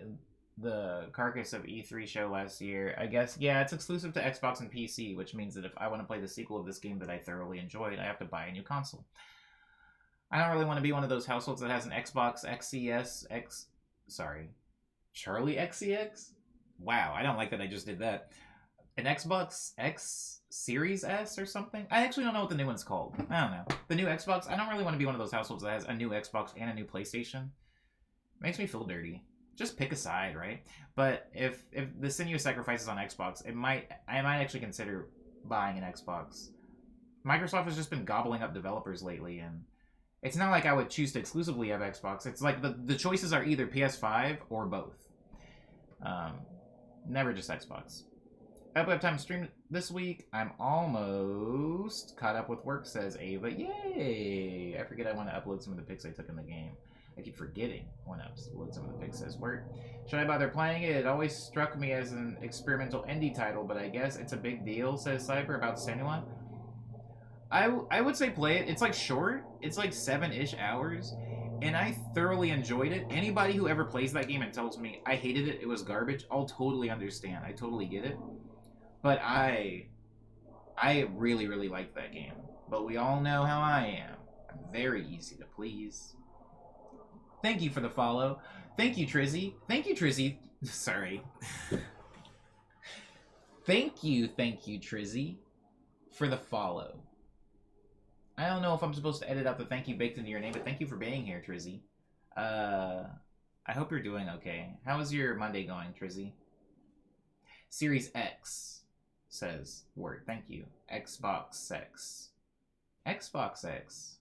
A: the Carcass of E3 show last year. I guess, yeah, it's exclusive to Xbox and PC, which means that if I want to play the sequel of this game that I thoroughly enjoyed, I have to buy a new console. I don't really want to be one of those households that has an Xbox Charlie XCX? Wow, I don't like that I just did that. An Xbox X Series S or something? I actually don't know what the new one's called. I don't know. The new Xbox? I don't really want to be one of those households that has a new Xbox and a new PlayStation. It makes me feel dirty. Just pick a side, right? But if the Sinuous Sacrifice is on Xbox, I might actually consider buying an Xbox. Microsoft has just been gobbling up developers lately, and it's not like I would choose to exclusively have Xbox. It's like the choices are either PS5 or both. Never just Xbox. I hope I have time to stream this week. I'm almost caught up with work, says Ava. Yay! I forget I want to upload some of the pics I took in the game. I keep forgetting I want to upload some of the pics, says work. Should I bother playing it? It always struck me as an experimental indie title, but I guess it's a big deal, says Cyber, about Senua. I would say play it. It's like short. It's like 7-ish hours. And I thoroughly enjoyed it. Anybody who ever plays that game and tells me I hated it, it was garbage, I'll totally understand. I totally get it. But I really, really like that game. But we all know how I am. I'm very easy to please. Thank you for the follow. Thank you, Trizzy. Thank you, Trizzy. Sorry. Thank you, Trizzy, for the follow. I don't know if I'm supposed to edit out the thank you baked into your name, but thank you for being here, Trizzy. I hope you're doing okay. How is your Monday going, Trizzy? Series X, says Word. Thank you. Xbox X. Xbox X.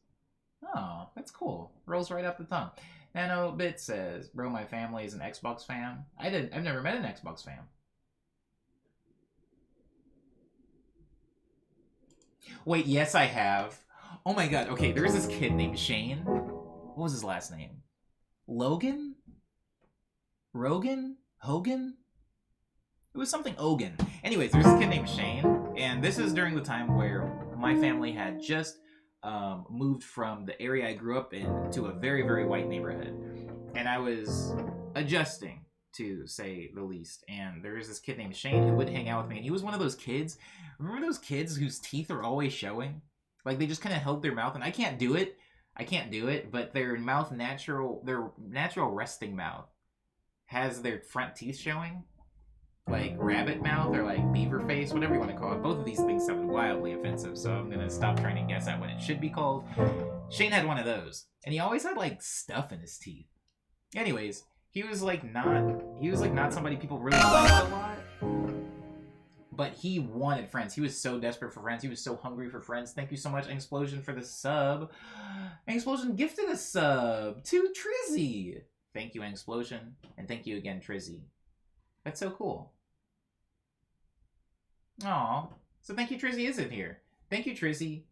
A: Oh, that's cool. Rolls right off the tongue. NanoBit says, bro, my family is an Xbox fan. I've never met an Xbox fan. Wait, yes, I have. Oh my god, okay, there was this kid named Shane. What was his last name? Logan? Rogan? Hogan? It was something Ogan. Anyways, there's this kid named Shane, and this is during the time where my family had just moved from the area I grew up in to a very, very white neighborhood. And I was adjusting, to say the least. And there was this kid named Shane who would hang out with me, and he was one of those kids. Remember those kids whose teeth are always showing? Like, they just kind of held their mouth, and I can't do it, but their natural resting mouth has their front teeth showing. Like rabbit mouth or like beaver face, whatever you want to call it. Both of these things sound wildly offensive, so I'm gonna stop trying to guess at what it should be called. Shane had one of those, and he always had like stuff in his teeth. Anyways, he was not somebody people really liked a lot. But he wanted friends. He was so desperate for friends. He was so hungry for friends. Thank you so much, Explosion, for the sub. Explosion gifted a sub to Trizzy. Thank you, Explosion, and thank you again, Trizzy. That's so cool. Aw. So thank you, Trizzy is in here. Thank you, Trizzy.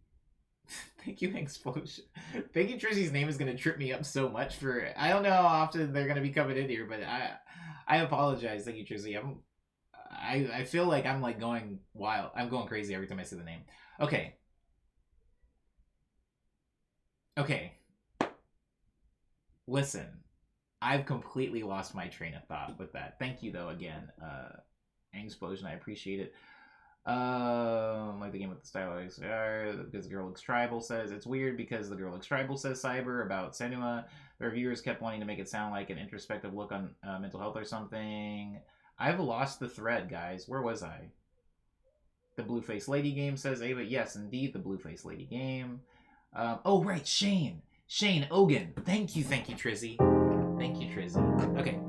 A: Thank you, Explosion. Thank you, Trizzy's name is going to trip me up so much for... I don't know how often they're going to be coming in here, but I apologize. Thank you, Trizzy. I feel like I'm like going wild. I'm going crazy every time I say the name. Okay. Okay. Listen. I've completely lost my train of thought with that. Thank you, though, again. Explosion, I appreciate it. Like the game with the style because the girl looks tribal, says it's weird because the girl looks tribal, says Cyber about Senua. The reviewers kept wanting to make it sound like an introspective look on mental health or something. I've lost the thread, guys. Where was I? The Blue-Faced Lady game, says Ava. Yes, indeed, the Blue-Faced Lady game. Oh, right, Shane Ogan. Thank you, Trizzy. Thank you, Trizzy. Okay.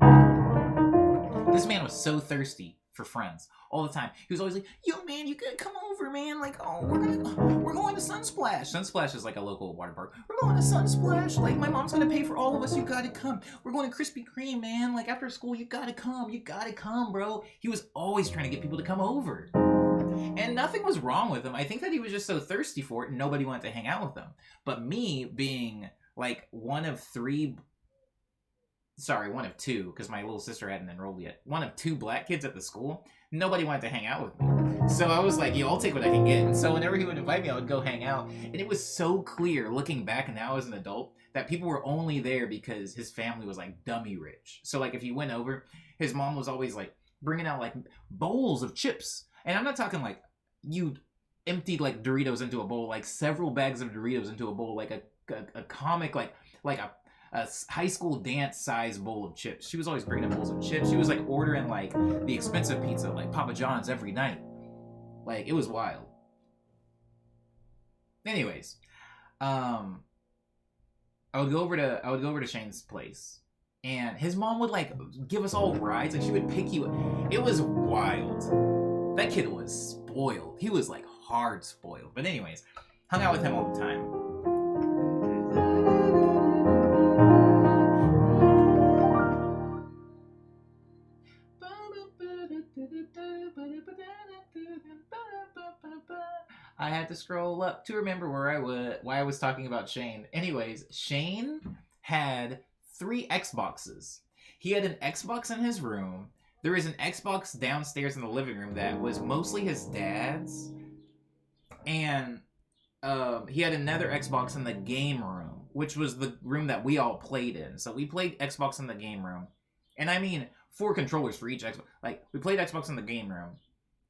A: This man was so thirsty for friends all the time. He was always like, yo, man, you gotta come over, man. Like, oh, we're going to Sunsplash. Sunsplash is like a local water park. We're going to Sunsplash. Like, my mom's gonna pay for all of us. You gotta come. We're going to Krispy Kreme, man. Like, after school, you gotta come. You gotta come, bro. He was always trying to get people to come over. And nothing was wrong with him. I think that he was just so thirsty for it and nobody wanted to hang out with him. But me being, like, one of three sorry, one of two, because my little sister hadn't enrolled yet. One of two black kids at the school. Nobody wanted to hang out with me. So I was like, yo, I'll take what I can get. And so whenever he would invite me, I would go hang out. And it was so clear, looking back now as an adult, that people were only there because his family was like dummy rich. So like if you went over, his mom was always like bringing out like bowls of chips. And I'm not talking like you emptied like Doritos into a bowl, like several bags of Doritos into a bowl, like a comic, like a high school dance size bowl of chips. She was always bringing bowls of chips. She was like ordering like the expensive pizza, like Papa John's every night. Like it was wild. Anyways, I would go over to Shane's place, and his mom would like give us all rides, and she would pick you. It was wild. That kid was spoiled. He was like hard spoiled. But anyways, hung out with him all the time. I had to scroll up to remember why I was talking about Shane. Anyways, Shane had 3 Xboxes. He had an Xbox in his room. There was an Xbox downstairs in the living room that was mostly his dad's. And he had another Xbox in the game room, which was the room that we all played in. So we played Xbox in the game room. And I mean, 4 controllers for each Xbox. Like, we played Xbox in the game room.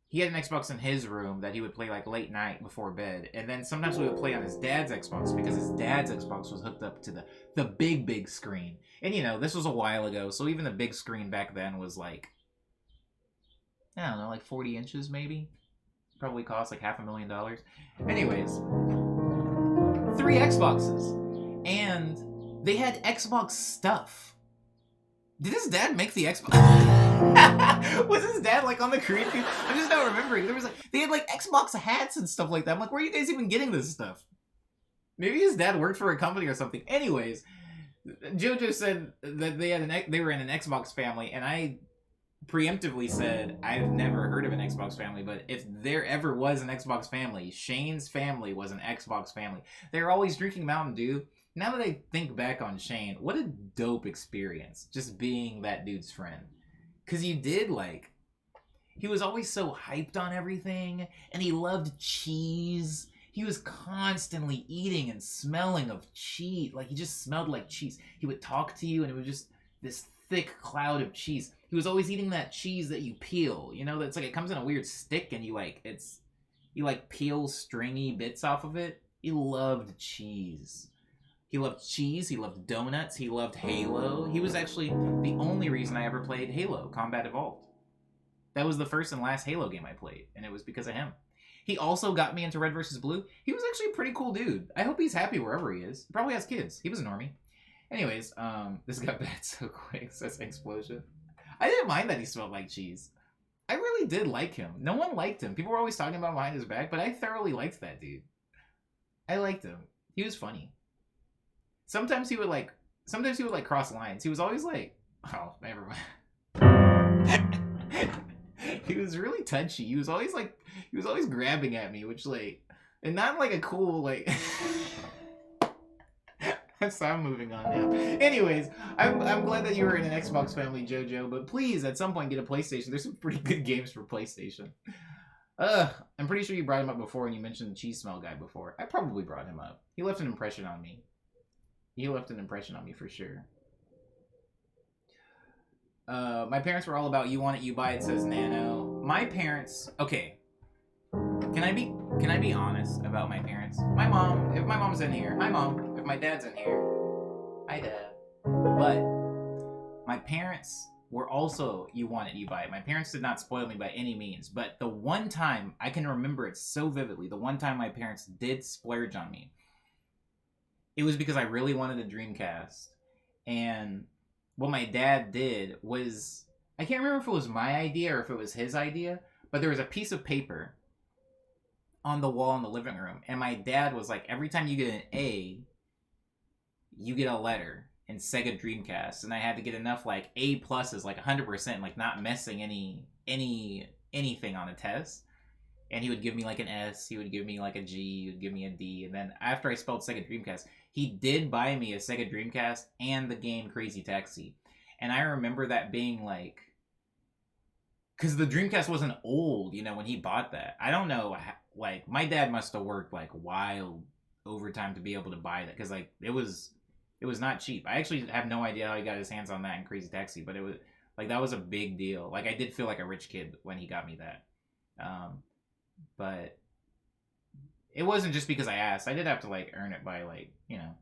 A: He had an Xbox in his room that he would play like late night before bed. And then sometimes we would play on his dad's Xbox because his dad's Xbox was hooked up to the big screen. And you know, this was a while ago, so even the big screen back then was like, I don't know, like 40 inches maybe? Probably cost like $500,000. Anyways, 3 Xboxes. And they had Xbox stuff. Did his dad make the Xbox? Was his dad like on the creepy? I'm just not remembering. There was like they had like Xbox hats and stuff like that. I'm like, where are you guys even getting this stuff? Maybe his dad worked for a company or something. Anyways, JoJo said that they were in an Xbox family, and I preemptively said I've never heard of an Xbox family, but if there ever was an Xbox family, Shane's family was an Xbox family. They were always drinking Mountain Dew. Now that I think back on Shane, what a dope experience just being that dude's friend. Because you did, like, he was always so hyped on everything, and he loved cheese. He was constantly eating and smelling of cheese. Like, he just smelled like cheese. He would talk to you, and it was just this thick cloud of cheese. He was always eating that cheese that you peel. You know, that's like, it comes in a weird stick, and you peel stringy bits off of it. He loved cheese. He loved cheese, he loved donuts, he loved Halo. He was actually the only reason I ever played Halo, Combat Evolved. That was the first and last Halo game I played, and it was because of him. He also got me into Red vs. Blue. He was actually a pretty cool dude. I hope he's happy wherever he is. He probably has kids. He was a normie. Anyways, this got bad so quick, says Explosion. I didn't mind that he smelled like cheese. I really did like him. No one liked him. People were always talking about him behind his back, but I thoroughly liked that dude. I liked him. He was funny. Sometimes he would cross lines. He was always like, oh, never mind. He was really touchy. He was always grabbing at me, which like, and not like a cool like. So I'm moving on now. Anyways, I'm glad that you were in an Xbox family, JoJo. But please, at some point, get a PlayStation. There's some pretty good games for PlayStation. I'm pretty sure you brought him up before, and you mentioned the cheese smell guy before. I probably brought him up. He left an impression on me. For sure. My parents were all about you want it, you buy it, says Nano. My parents, okay. Can I be honest about my parents? My mom, if my mom's in here, hi mom. If my dad's in here, hi dad. But my parents were also you want it, you buy it. My parents did not spoil me by any means, but the one time, I can remember it so vividly, the one time my parents did splurge on me, it was because I really wanted a Dreamcast. And what my dad did was, I can't remember if it was my idea or if it was his idea, but there was a piece of paper on the wall in the living room. And my dad was like, every time you get an A, you get a letter in Sega Dreamcast. And I had to get enough like A pluses, like 100%, like not missing anything on a test. And he would give me like an S, he would give me like a G, he would give me a D. And then after I spelled Sega Dreamcast, he did buy me a Sega Dreamcast and the game Crazy Taxi. And I remember that being like, because the Dreamcast wasn't old, you know, when he bought that. I don't know, like my dad must have worked like wild overtime to be able to buy that, because like it was not cheap. I actually have no idea how he got his hands on that in Crazy Taxi, but it was like that was a big deal. Like I did feel like a rich kid when he got me that. But it wasn't just because I asked. I did have to like earn it by like, you know,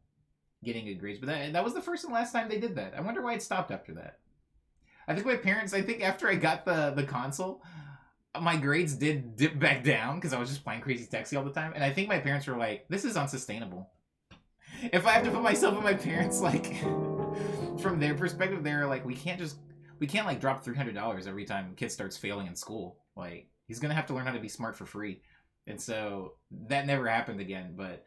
A: getting good grades. But that was the first and last time they did that. I wonder why it stopped after that. I think my parents, I think after I got the console, my grades did dip back down because I was just playing Crazy Taxi all the time. And I think my parents were like, this is unsustainable. If I have to put myself in my parents, like, from their perspective, they're like, we can't like drop $300 every time a kid starts failing in school. Like, he's going to have to learn how to be smart for free. And so that never happened again, but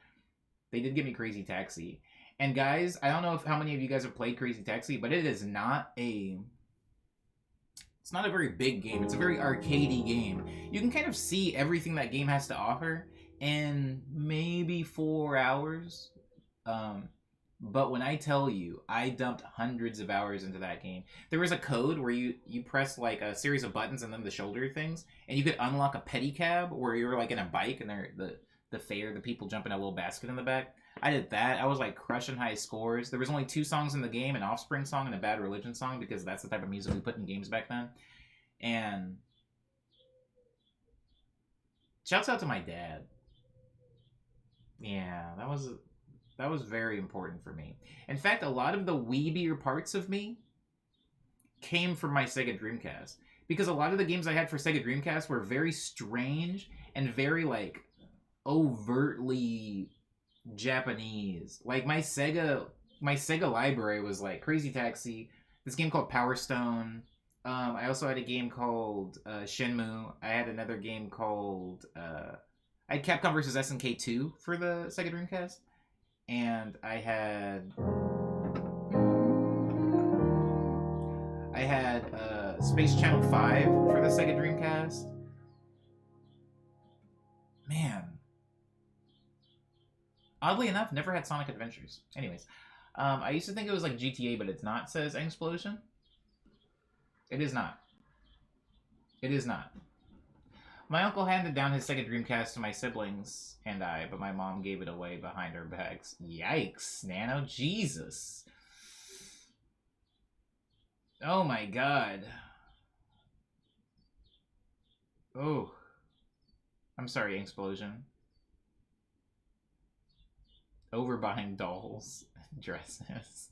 A: they did give me Crazy Taxi. And guys, I don't know how many of you guys have played Crazy Taxi, but it's not a very big game. It's a very arcadey game. You can kind of see everything that game has to offer in maybe 4 hours. But when I tell you, I dumped hundreds of hours into that game. There was a code where you press like a series of buttons and then the shoulder things, and you could unlock a pedicab where you were like in a bike and the people jump in a little basket in the back. I did that. I was like crushing high scores. There was only 2 songs in the game, an Offspring song and a Bad Religion song, because that's the type of music we put in games back then. And shouts out to my dad. Yeah, that was very important for me. In fact, a lot of the weebier parts of me came from my Sega Dreamcast, because a lot of the games I had for Sega Dreamcast were very strange and very like overtly Japanese. Like my Sega library was like Crazy Taxi, this game called Power Stone. I also had a game called Shenmue. I had another game called I had Capcom vs SNK 2 for the Sega Dreamcast, and I had Space Channel 5 for the Sega Dreamcast. Man, oddly enough, never had Sonic Adventures. Anyways, I used to think it was like GTA, but it's not. Says Explosion. It is not. It is not. My uncle handed down his Sega Dreamcast to my siblings and I, but my mom gave it away behind our backs. Yikes, Nano. Jesus. Oh my god. Oh. I'm sorry, Explosion. Overbuying dolls. Dresses.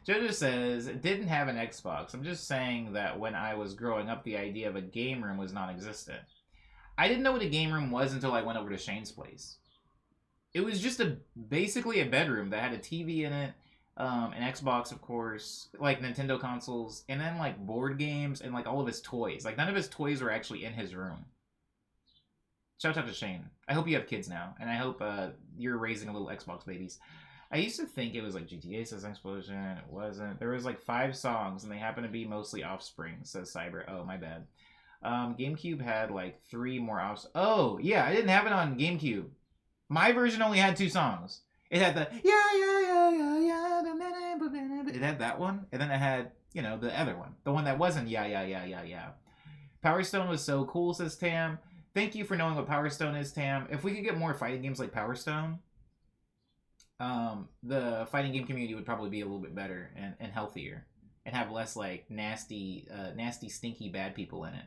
A: Jojo says, didn't have an Xbox. I'm just saying that when I was growing up, the idea of a game room was non-existent. I didn't know what a game room was until I went over to Shane's place. It was just basically a bedroom that had a TV in it, an Xbox, of course, like Nintendo consoles, and then like board games and like all of his toys. Like none of his toys were actually in his room. Shout out to Shane. I hope you have kids now, and I hope you're raising a little Xbox babies. I used to think it was like GTA says Explosion. It wasn't. There was like 5 songs, and they happen to be mostly Offspring, says Cyber. Oh, my bad. GameCube had like 3 more Offspring. Oh, yeah, I didn't have it on GameCube. My version only had 2 songs. It had the it had that one, and then it had, you know, the other one. The one that wasn't Power Stone was so cool, says Tam. Thank you for knowing what Power Stone is, Tam. If we could get more fighting games like Power Stone, the fighting game community would probably be a little bit better and healthier and have less like nasty, stinky bad people in it.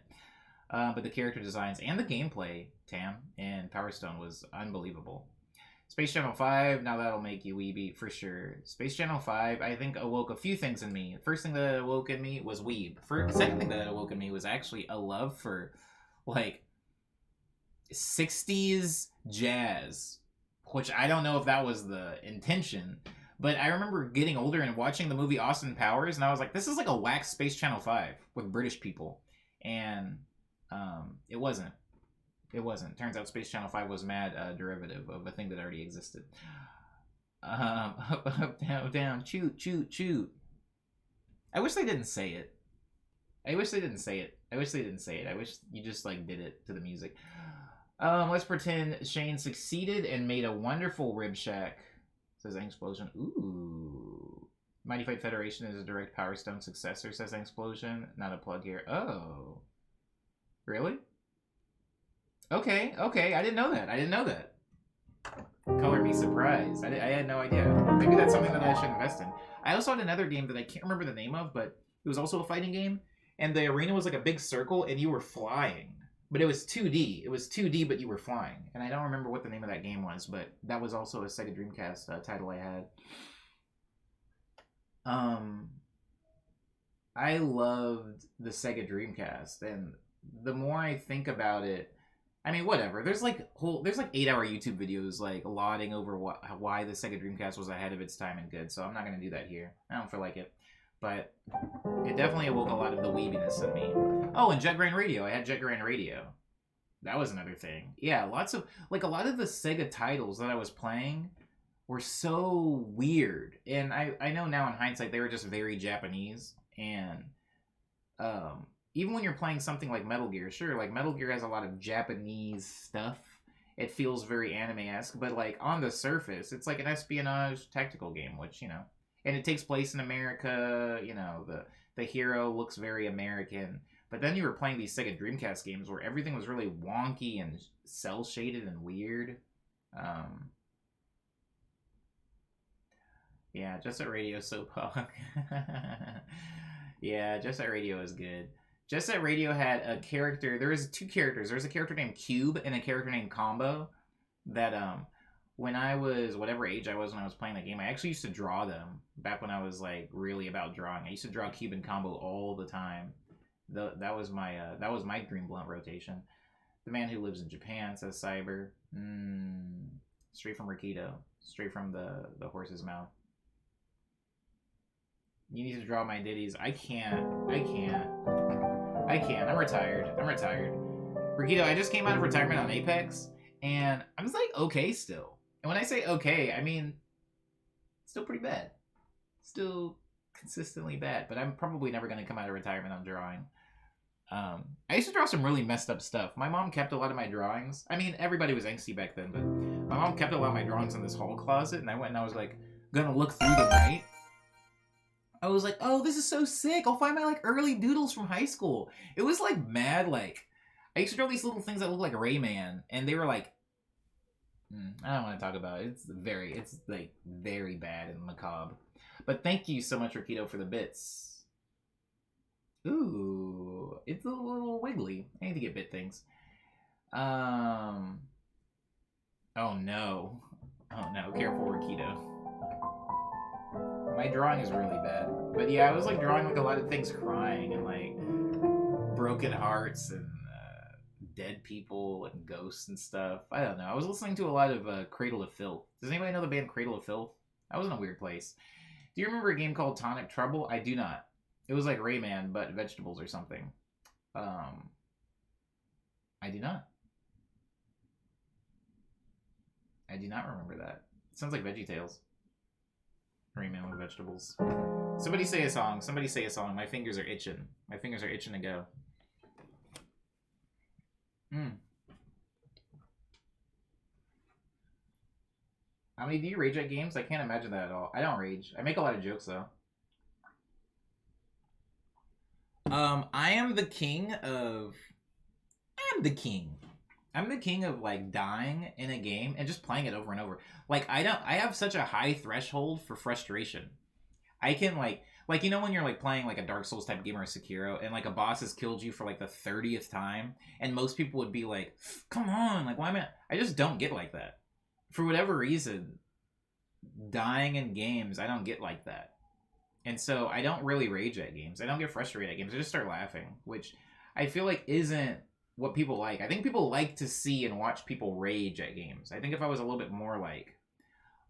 A: But the character designs and the gameplay, Tam, in Power Stone was unbelievable. Space Channel 5, now that'll make you weeby for sure. Space Channel 5, I think, awoke a few things in me. The first thing that awoke in me was weeb. Second thing that awoke in me was actually a love for like 60s jazz, which I don't know if that was the intention, but I remember getting older and watching the movie Austin Powers, and I was like, this is like a wax Space Channel 5 with British people. And it wasn't. It wasn't. Turns out Space Channel 5 was mad derivative of a thing that already existed. Up, down, down, shoot, shoot, shoot. I wish they didn't say it. I wish you just like did it to the music. Let's pretend Shane succeeded and made a wonderful rib shack. Says Explosion. Ooh. Mighty Fight Federation is a direct Power Stone successor, says an explosion. Not a plug here. Oh. Really? Okay, okay. I didn't know that. I didn't know that. Color me surprised. I had no idea. Maybe that's something that I should invest in. I also had another game that I can't remember the name of, but it was also a fighting game. And the arena was like a big circle, and you were flying. But it was 2D. It was 2D, but you were flying. And I don't remember what the name of that game was, but that was also a Sega Dreamcast title I had. I loved the Sega Dreamcast, and the more I think about it, I mean, whatever. There's like 8-hour YouTube videos like lauding over why the Sega Dreamcast was ahead of its time and good. So I'm not gonna do that here. I don't feel like it, but it definitely awoke a lot of the weebiness in me. Oh, and Jet Grand Radio. I had Jet Grand Radio. That was another thing. Yeah, lots of a lot of the Sega titles that I was playing were so weird, and I know now in hindsight they were just very Japanese. And even when you're playing something like Metal Gear, sure, like Metal Gear has a lot of Japanese stuff. It feels very anime-esque, but like on the surface, it's like an espionage tactical game, which, you know, and it takes place in America. You know, the hero looks very American. But then you were playing these Sega Dreamcast games where everything was really wonky and cel-shaded and weird. Yeah, Just Set Radio is so punk. Yeah, Just Set Radio is good. Just Set Radio had a character. There was two characters. There was a character named Cube and a character named Combo. That when I was whatever age I was when I was playing that game, I actually used to draw them back when I was like really about drawing. I used to draw Cube and Combo all the time. That was my Dream Blunt rotation. The Man Who Lives in Japan, says Cyber. Straight from Rakito. Straight from the horse's mouth. You need to draw my ditties. I can't. I'm retired. Rakito, I just came out of retirement on Apex, and I'm just like okay still. And when I say okay, I mean still pretty bad. Still consistently bad, but I'm probably never going to come out of retirement on drawing. I used to draw some really messed up stuff. My mom kept a lot of my drawings. I mean, everybody was angsty back then, but my mom kept a lot of my drawings in this hall closet, and I went and I was like gonna look through them, right? I was like, oh, this is so sick. I'll find my like early doodles from high school. It was like mad. Like I used to draw these little things that look like Rayman, and they were like, I don't want to talk about it. It's like very bad and macabre. But thank you so much, Rakito, for the bits. Ooh, it's a little wiggly. I need to get bit things. Oh no. Careful, Rakito. My drawing is really bad. But yeah, I was like drawing like a lot of things crying and like broken hearts and dead people and ghosts and stuff. I don't know. I was listening to a lot of Cradle of Filth. Does anybody know the band Cradle of Filth? I was in a weird place. Do you remember a game called Tonic Trouble? I do not. It was like Rayman, but vegetables or something. I do not. I do not remember that. It sounds like VeggieTales. Rayman with vegetables. Somebody say a song. Somebody say a song. My fingers are itching. My fingers are itching to go. How many do you rage at games? I can't imagine that at all. I don't rage. I make a lot of jokes though. I am the king of... I'm the king of like dying in a game and just playing it over and over. Like I have such a high threshold for frustration. I can like you know when you're like playing like a Dark Souls type game or a Sekiro and like a boss has killed you for like the 30th time and most people would be like, come on, like why am I just don't get like that. For whatever reason, dying in games, I don't get like that. And so I don't really rage at games. I don't get frustrated at games. I just start laughing, which I feel like isn't what people like. I think people like to see and watch people rage at games. I think if I was a little bit more like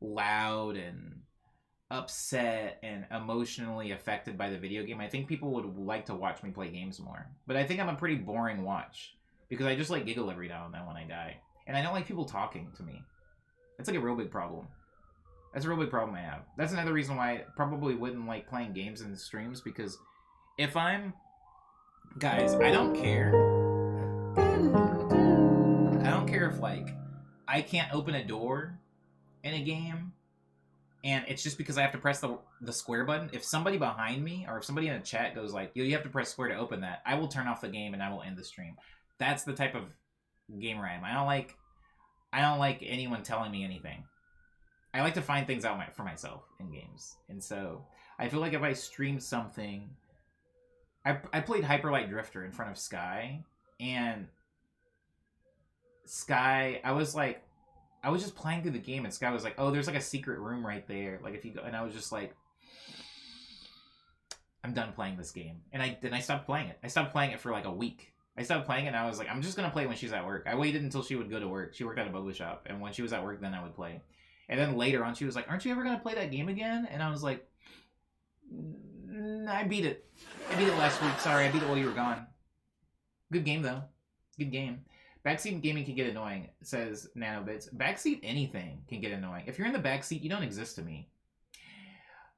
A: loud and upset and emotionally affected by the video game, I think people would like to watch me play games more. But I think I'm a pretty boring watch because I just like giggle every now and then when I die. And I don't like people talking to me. That's like a real big problem. That's a real big problem I have. That's another reason why I probably wouldn't like playing games in the streams, because if I'm... Guys, I don't care. I don't care if, like, I can't open a door in a game and it's just because I have to press the square button. If somebody behind me or if somebody in a chat goes like, "Yo, you have to press square to open that," I will turn off the game and I will end the stream. That's the type of gamer I am. I don't like anyone telling me anything. I like to find things out for myself in games, and so I feel like if I stream something, I played Hyper Light Drifter in front of Sky, and Sky, I was just playing through the game, and Sky was like, "Oh, there's like a secret room right there. Like if you go," and I was just like, "I'm done playing this game," and I stopped playing it. I stopped playing it for like a week. I stopped playing it, and I was like, "I'm just gonna play when she's at work." I waited until she would go to work. She worked at a boba shop, and when she was at work, then I would play. And then later on, she was like, "Aren't you ever gonna play that game again?" And I was like, "I beat it. I beat it last week. Sorry, I beat it while you were gone." Good game though. Good game. Backseat gaming can get annoying, says Nanobits. Backseat anything can get annoying. If you're in the backseat, you don't exist to me.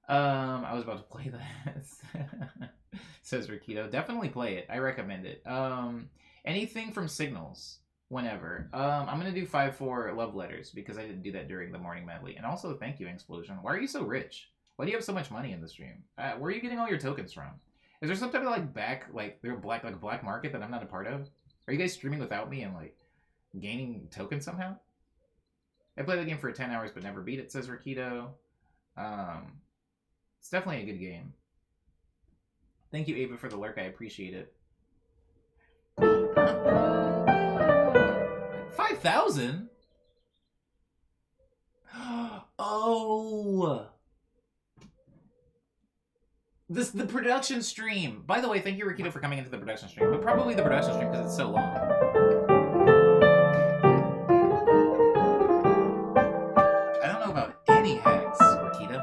A: I was about to play that. Says Rikito. Definitely play it. I recommend it. Anything from Signals. Whenever. I'm gonna do 5-4 love letters because I didn't do that during the morning medley. And also, thank you, Explosion. Why are you so rich? Why do you have so much money in the stream? Where are you getting all your tokens from? Is there some type of black market that I'm not a part of? Are you guys streaming without me and like gaining tokens somehow? I played the game for 10 hours but never beat it, says Rikito. It's definitely a good game. Thank you, Ava, for the lurk. I appreciate it. 5,000? Oh! The production stream. By the way, thank you, Rikito, for coming into the production stream. But probably the production stream because it's so long. I don't know about any hacks, Rikito.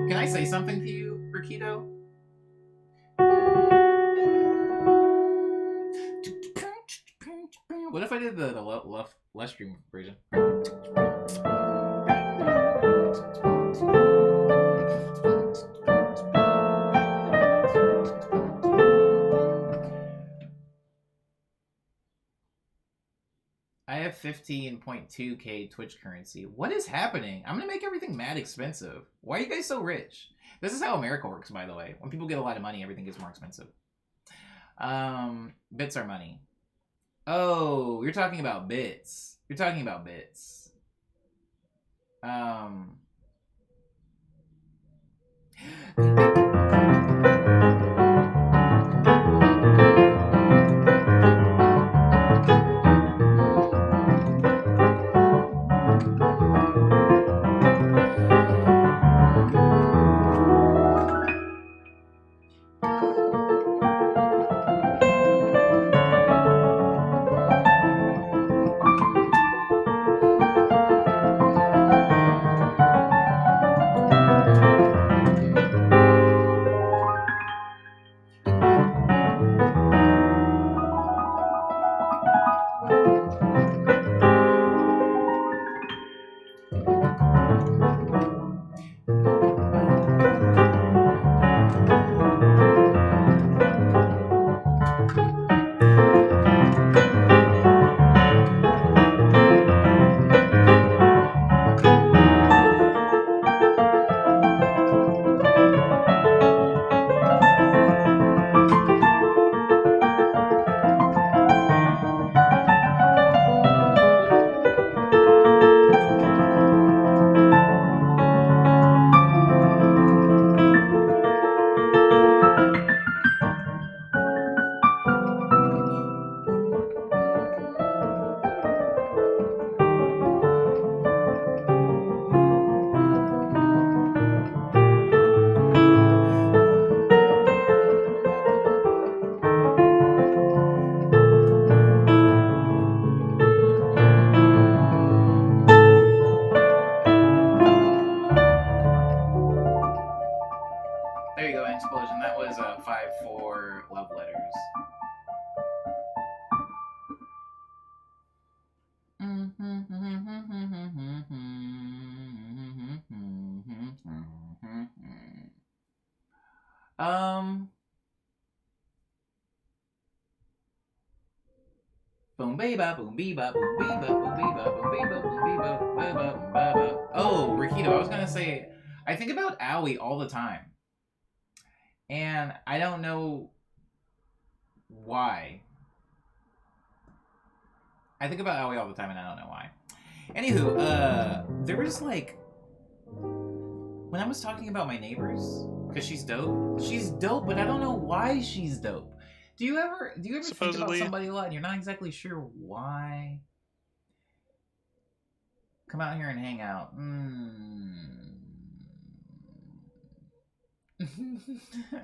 A: Can I say something to you, Rikito? What if I did the left stream version? I have 15.2k Twitch currency. What is happening? I'm gonna make everything mad expensive. Why are you guys so rich? This is how America works, by the way. When people get a lot of money, everything gets more expensive. Bits are money. Oh, you're talking about bits. You're talking about bits. There you go, Explosion. That was 5-4 love letters. Um. Boom beba, boom beba, boom beba, boom beba, boom beba, boom beba, boom beba, boom beba. Oh, Rikito, I was gonna say, I think about Owie all the time, and I don't know why. I think about Owie all the time, and I don't know why. Anywho, there was like when I was talking about my neighbors, because she's dope. She's dope, but I don't know why she's dope. Do you ever think about
C: Supposedly.
A: somebody a lot and you're not exactly sure why? Come out here and hang out.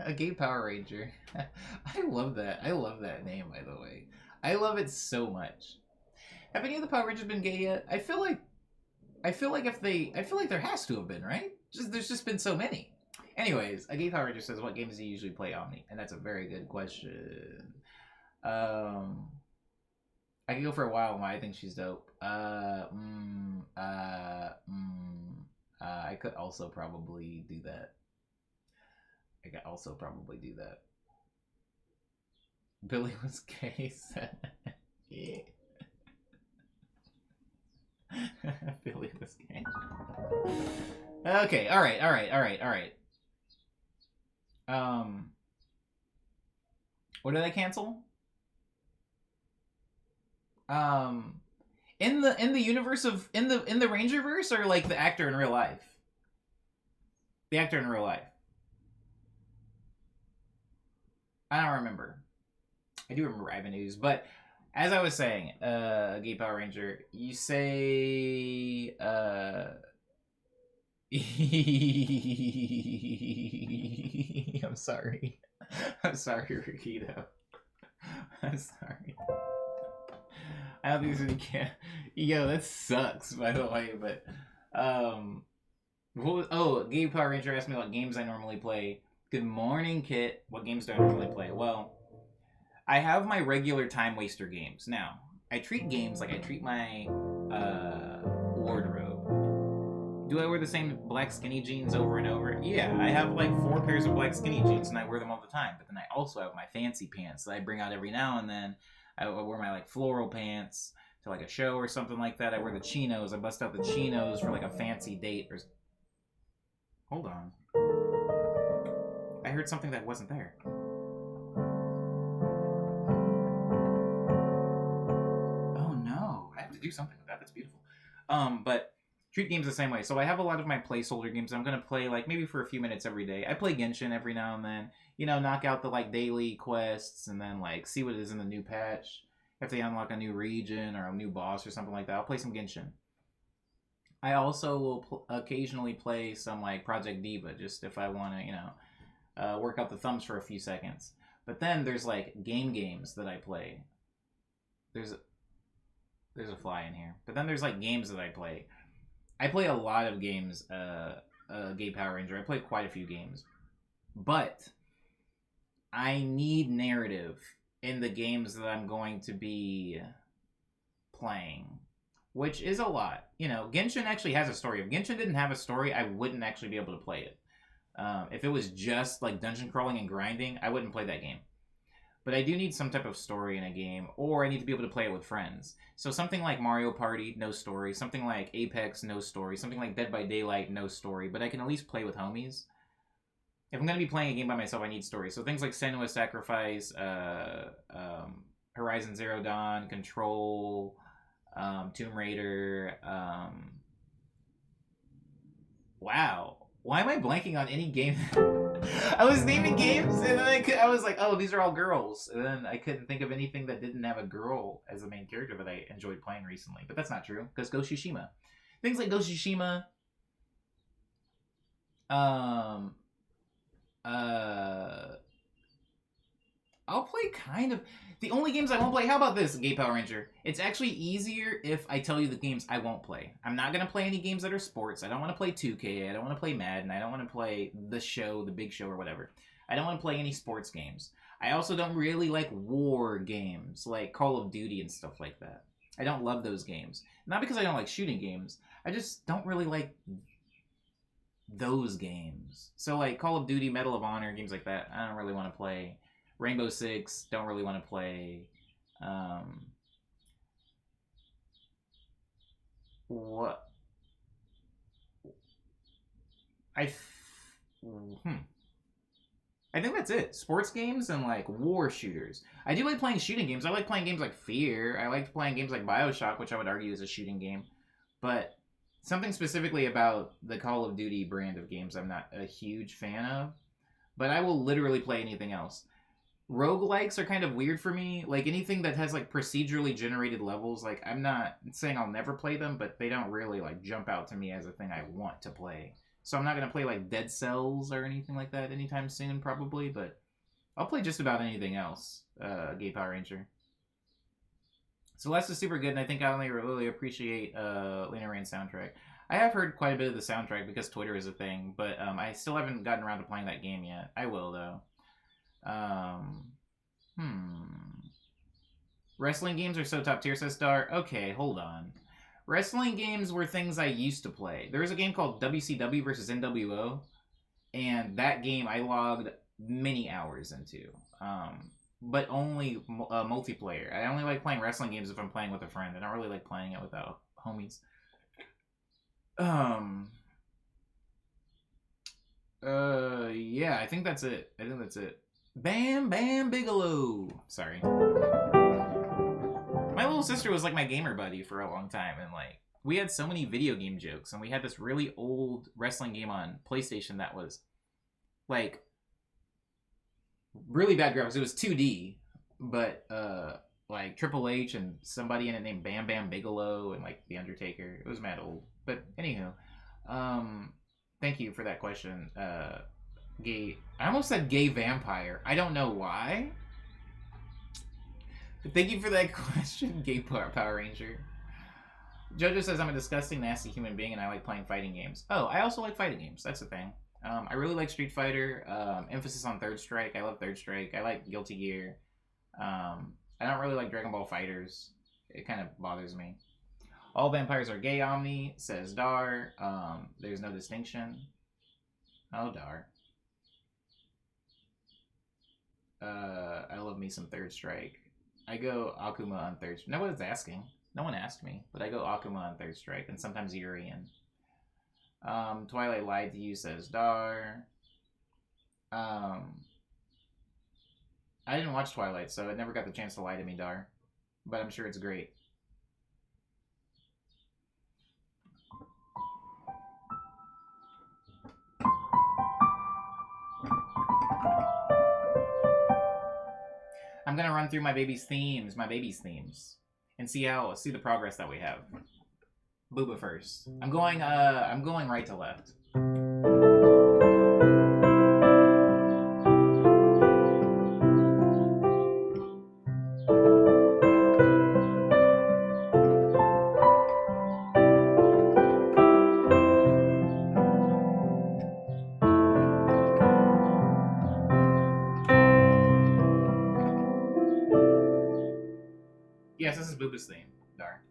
A: A gay Power Ranger. I love that. I love that name, by the way. I love it so much. Have any of the Power Rangers been gay yet? I feel like there has to have been, right? There's just been so many. Anyways, a gay Power Ranger says, "What games do you usually play, Omni?" And that's a very good question. I could go for a while on why I think she's dope. I could also probably do that. Billy was gay. Yeah. Billy was gay. Okay, alright. What did I cancel? In the universe of in the Rangerverse, or like the actor in real life? The actor in real life. I don't remember. I do remember Ivanhoe's, but as I was saying, Gay Power Ranger, you say I'm sorry. I'm sorry, Rikito. I'm sorry. I don't think there's any Yo, that sucks, by the way, but Gay Power Ranger asked me what games I normally play. Good morning, Kit. What games do I normally play? Well, I have my regular time waster games. Now, I treat games like I treat my wardrobe. Do I wear the same black skinny jeans over and over? Yeah, I have like 4 pairs of black skinny jeans and I wear them all the time. But then I also have my fancy pants that I bring out every now and then. I wear my like floral pants to like a show or something like that. I wear the chinos. I bust out the chinos for like a fancy date or... Hold on. I heard something that wasn't there. Oh no, I have to do something with that. That's beautiful. But treat games the same way. So I have a lot of my placeholder games I'm gonna play like maybe for a few minutes every day. I play Genshin every now and then. You know, knock out the like daily quests and then like see what is in the new patch. If they unlock a new region or a new boss or something like that, I'll play some Genshin. I also will occasionally play some like Project Diva, just if I want to, you know, work out the thumbs for a few seconds. But then there's like games that I play. There's a fly in here. But then there's like games that I play. I play a lot of games. Gay Power Ranger. I play quite a few games, but I need narrative in the games that I'm going to be playing, which is a lot. You know, Genshin actually has a story. If Genshin didn't have a story, I wouldn't actually be able to play it. If it was just like dungeon crawling and grinding, I wouldn't play that game. But I do need some type of story in a game, or I need to be able to play it with friends. So something like Mario Party, no story. Something like Apex, no story. Something like Dead by Daylight, no story. But I can at least play with homies. If I'm going to be playing a game by myself, I need story. So things like Senua's Sacrifice, Horizon Zero Dawn, Control, Tomb Raider. Wow. Why am I blanking on any game? I was naming games, and then I was like, oh, these are all girls. And then I couldn't think of anything that didn't have a girl as the main character that I enjoyed playing recently. But that's not true, because Ghost Tsushima. Things like Ghost Tsushima, I'll play kind of... The only games I won't play... How about this, Gay Power Ranger? It's actually easier if I tell you the games I won't play. I'm not going to play any games that are sports. I don't want to play 2K. I don't want to play Madden. I don't want to play The Show, The Big Show, or whatever. I don't want to play any sports games. I also don't really like war games, like Call of Duty and stuff like that. I don't love those games. Not because I don't like shooting games. I just don't really like those games. So like Call of Duty, Medal of Honor, games like that, I don't really want to play. Rainbow Six, don't really want to play. Um, what I hmm. I think that's it. Sports games and like war shooters. I do like playing shooting games. I like playing games like Fear. I liked playing games like BioShock, which I would argue is a shooting game. But something specifically about the Call of Duty brand of games I'm not a huge fan of. But I will literally play anything else. Roguelikes are kind of weird for me. Like anything that has like procedurally generated levels, like I'm not saying I'll never play them, but they don't really like jump out to me as a thing I want to play. So I'm not gonna play like Dead Cells or anything like that anytime soon, probably. But I'll play just about anything else. Gay Power Ranger. Celeste is super good, and I think I only really appreciate Lena Rain's soundtrack. I have heard quite a bit of the soundtrack because Twitter is a thing, but I still haven't gotten around to playing that game yet. I will though. Um, Wrestling games are so top tier, says Star. Okay, hold on. Wrestling games were things I used to play. There was a game called WCW versus NWO, and that game I logged many hours into. But only multiplayer. I only like playing wrestling games if I'm playing with a friend. I don't really like playing it without homies. Yeah, I think that's it. Bam Bam Bigelow. Sorry. My little sister was like my gamer buddy for a long time, and like we had so many video game jokes, and we had this really old wrestling game on PlayStation that was like really bad graphics. It was 2D, but like Triple H and somebody in it named Bam Bam Bigelow and like The Undertaker. It was mad old. But anywho, thank you for that question. Gay. I almost said gay vampire. I don't know why. But thank you for that question, Gay Power Ranger. Jojo says I'm a disgusting, nasty human being, and I like playing fighting games. Oh, I also like fighting games. That's the thing. I really like Street Fighter. Emphasis on Third Strike. I love Third Strike. I like Guilty Gear. I don't really like Dragon Ball Fighters. It kind of bothers me. All vampires are gay, Omni, says Dar. There's no distinction. Oh, Dar. I love me some Third Strike. I go Akuma on Third Strike. No one's asking. No one asked me, but I go Akuma on Third Strike, and sometimes Urian. Twilight lied to you, says Dar. I didn't watch Twilight, so I never got the chance to lie to me, Dar. But I'm sure it's great. I'm gonna run through my baby's themes, and see the progress that we have. Booba first. I'm going right to left. Yes, this is Booba's theme. Dar.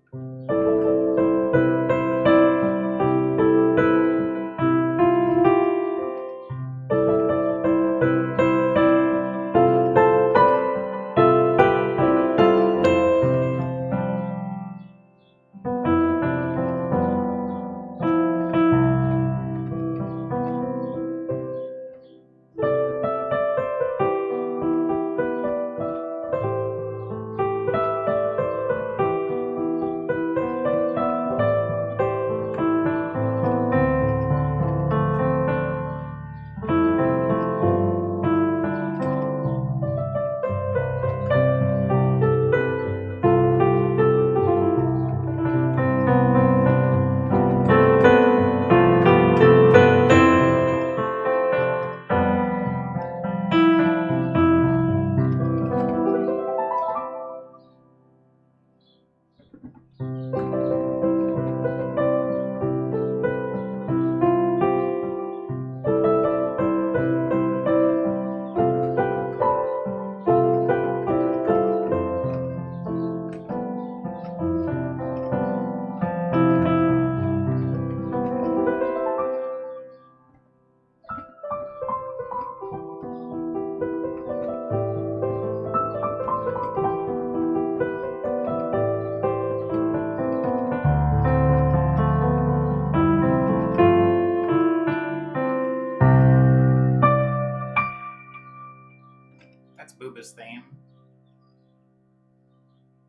A: Booba's theme.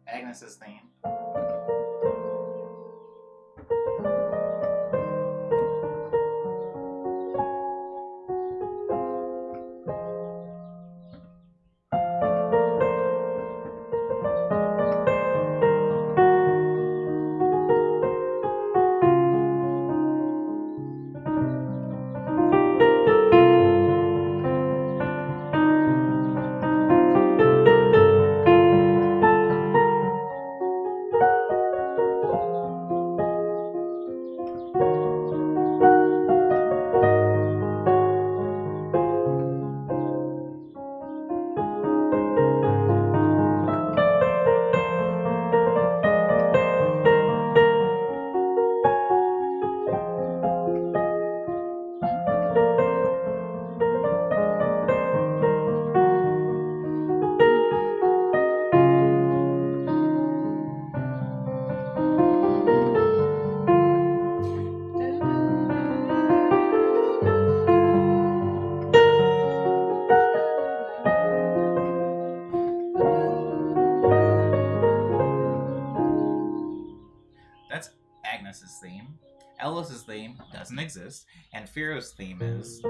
A: Agnes's theme. That's Agnes's theme. Ellis's theme doesn't exist, and Firo's theme is.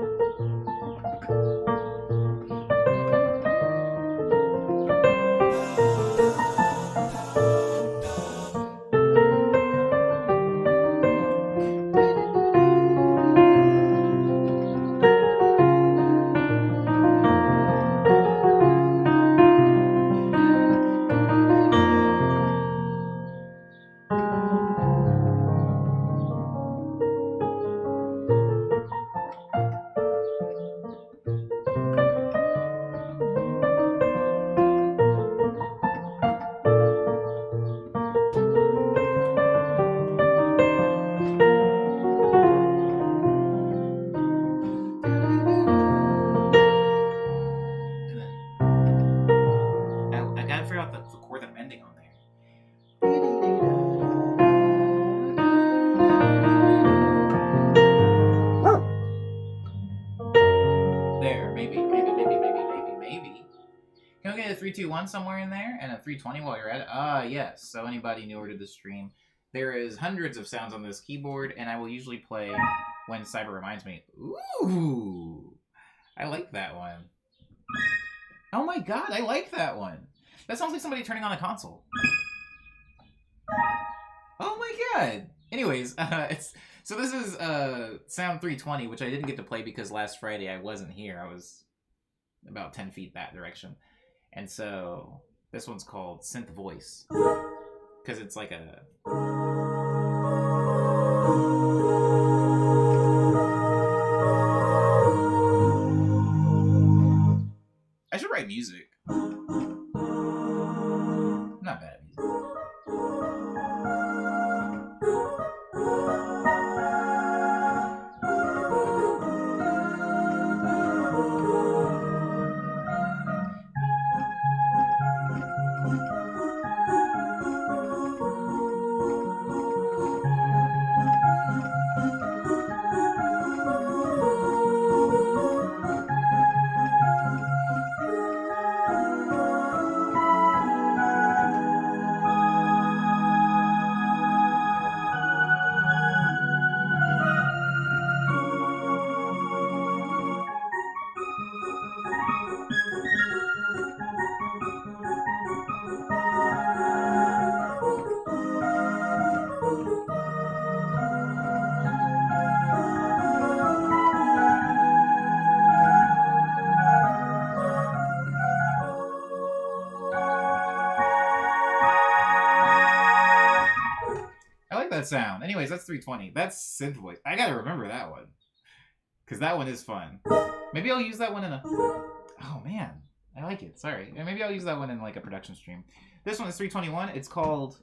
A: I gotta figure out the chord that I'm ending on there. There, maybe. Can we get a 3-2-1 somewhere in there and a 320 while you're at it? Yes. So anybody newer to the stream, there is hundreds of sounds on this keyboard, and I will usually play when Cyber reminds me. Ooh, I like that one. Oh my god, I like that one. That sounds like somebody turning on a console. Oh my god. Anyways, so this is sound 320, which I didn't get to play because last Friday I wasn't here. I was about 10 feet that direction. And so this one's called Synth Voice. Because it's like a... I should write music. Not bad music. That sound. Anyways, that's 320. That's synth voice. I gotta remember that one. Because that one is fun. Maybe I'll use that one in a... Oh, man. I like it. Sorry. Maybe I'll use that one in like a production stream. This one is 321. It's called...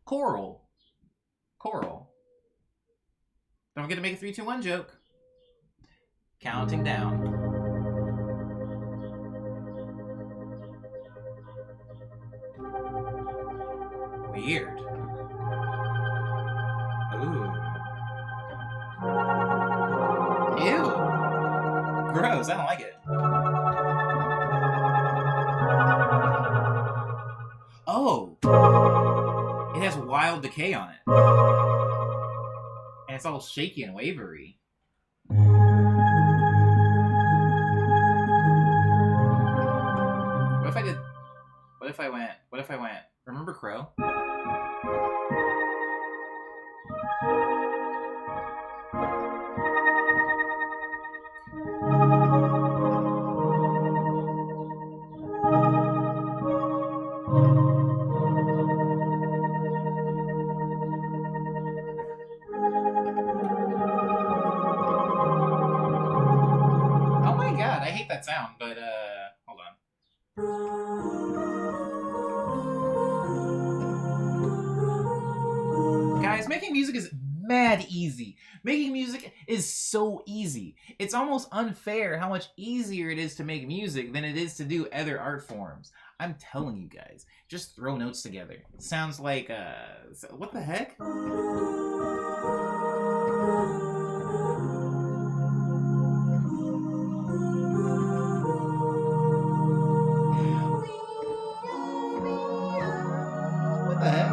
A: Choral. Choral. Don't forget to make a 3-2-1 joke. Counting down. Weird. Ooh. Ew. Gross. I don't like it. mild decay on it. And it's all shaky and wavery. What if I did... What if I went... Remember Crow? Oh my god, I hate that sound, but hold on. Guys, making music is mad easy. Making music is so easy. It's almost unfair how much easier it is to make music than it is to do other art forms. I'm telling you guys, just throw notes together. Sounds like, what the heck? What the heck?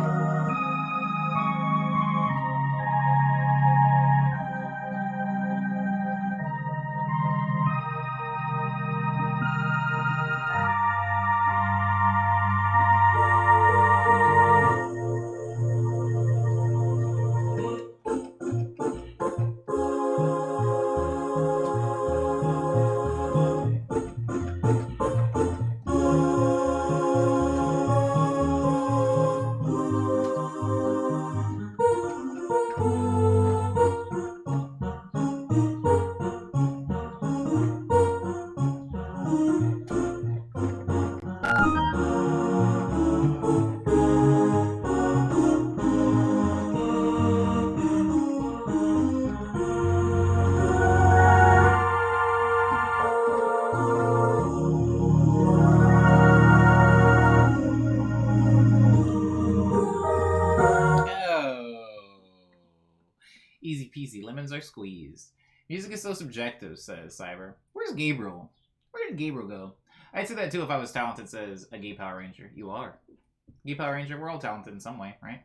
A: Easy peasy, lemons are squeezed. Music is so subjective, says Cyber. Where's Gabriel? Where did Gabriel go? I'd say that too if I was talented, says a gay Power Ranger. You are. Gay Power Ranger, we're all talented in some way, right?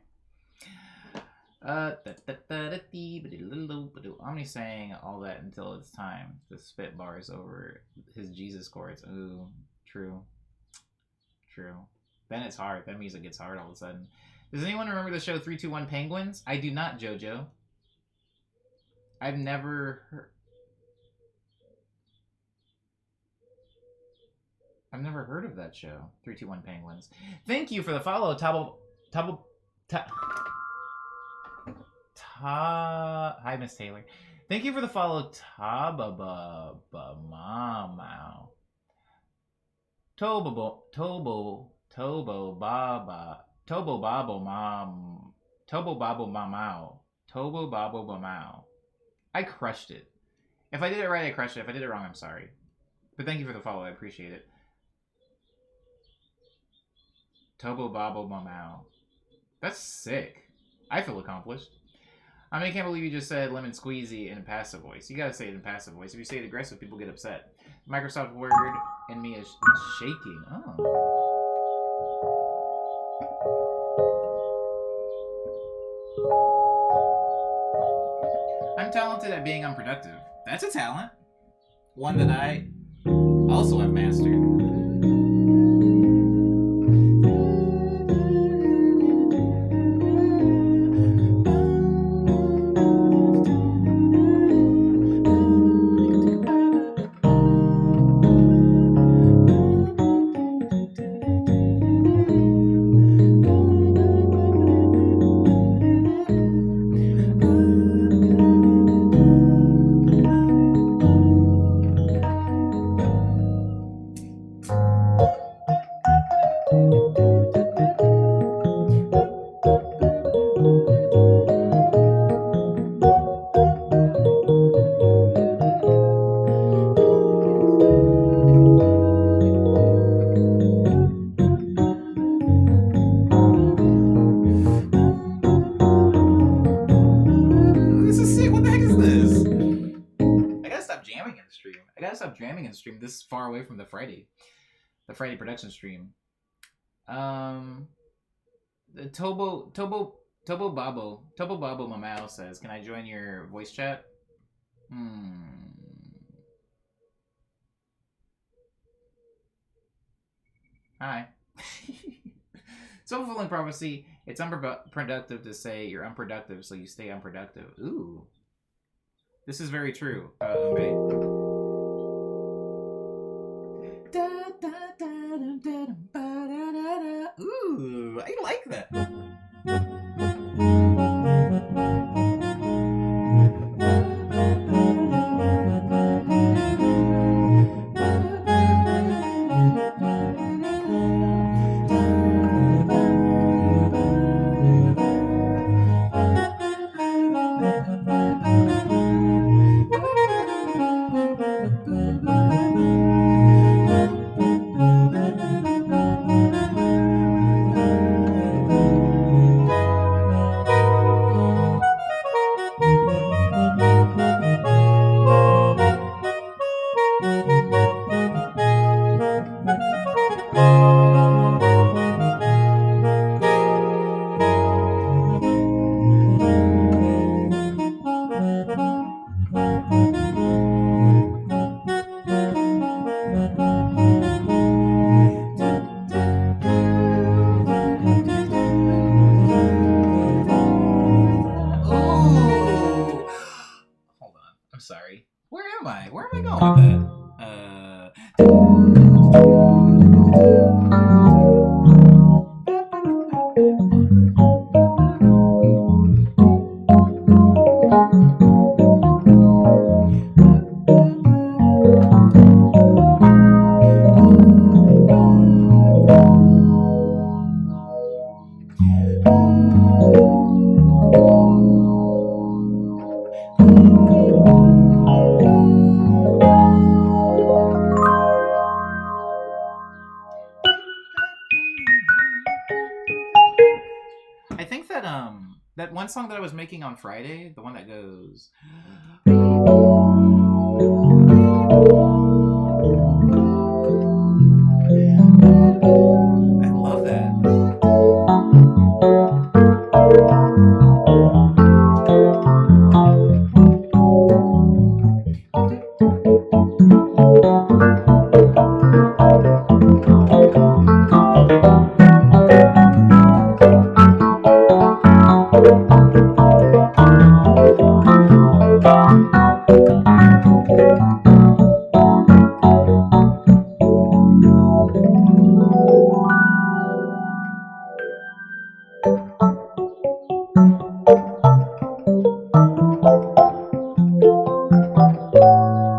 A: Omni saying all that until it's time to spit bars over his Jesus chords. Ooh, true. True. Then it's hard. That music gets hard all of a sudden. Does anyone remember the show 321 Penguins? I do not, JoJo. I've never heard of that show. 321 Penguins. Thank you for the follow, Hi, Miss Taylor. Thank you for the follow, Tabababamamau. Tobo Babo Mamau. I crushed it. If I did it right, I crushed it. If I did it wrong, I'm sorry. But thank you for the follow. I appreciate it. Tobo Babo Mamau. That's sick. I feel accomplished. I mean, I can't believe you just said lemon squeezy in a passive voice. You gotta say it in passive voice. If you say it aggressive, people get upset. Microsoft Word and me is shaking. Oh. I'm talented at being unproductive. That's a talent. One that I also have mastered. Stream this far away from the Friday production stream. The Tobo Babo Mamao says, "Can I join your voice chat?" Hi. Self-fulfilling prophecy. It's unproductive to say you're unproductive, so you stay unproductive. Ooh. This is very true. Ooh, I like that. I'm sorry. Where am I? Where am I going with I think that one song that I was making on Friday, the one that goes I love that.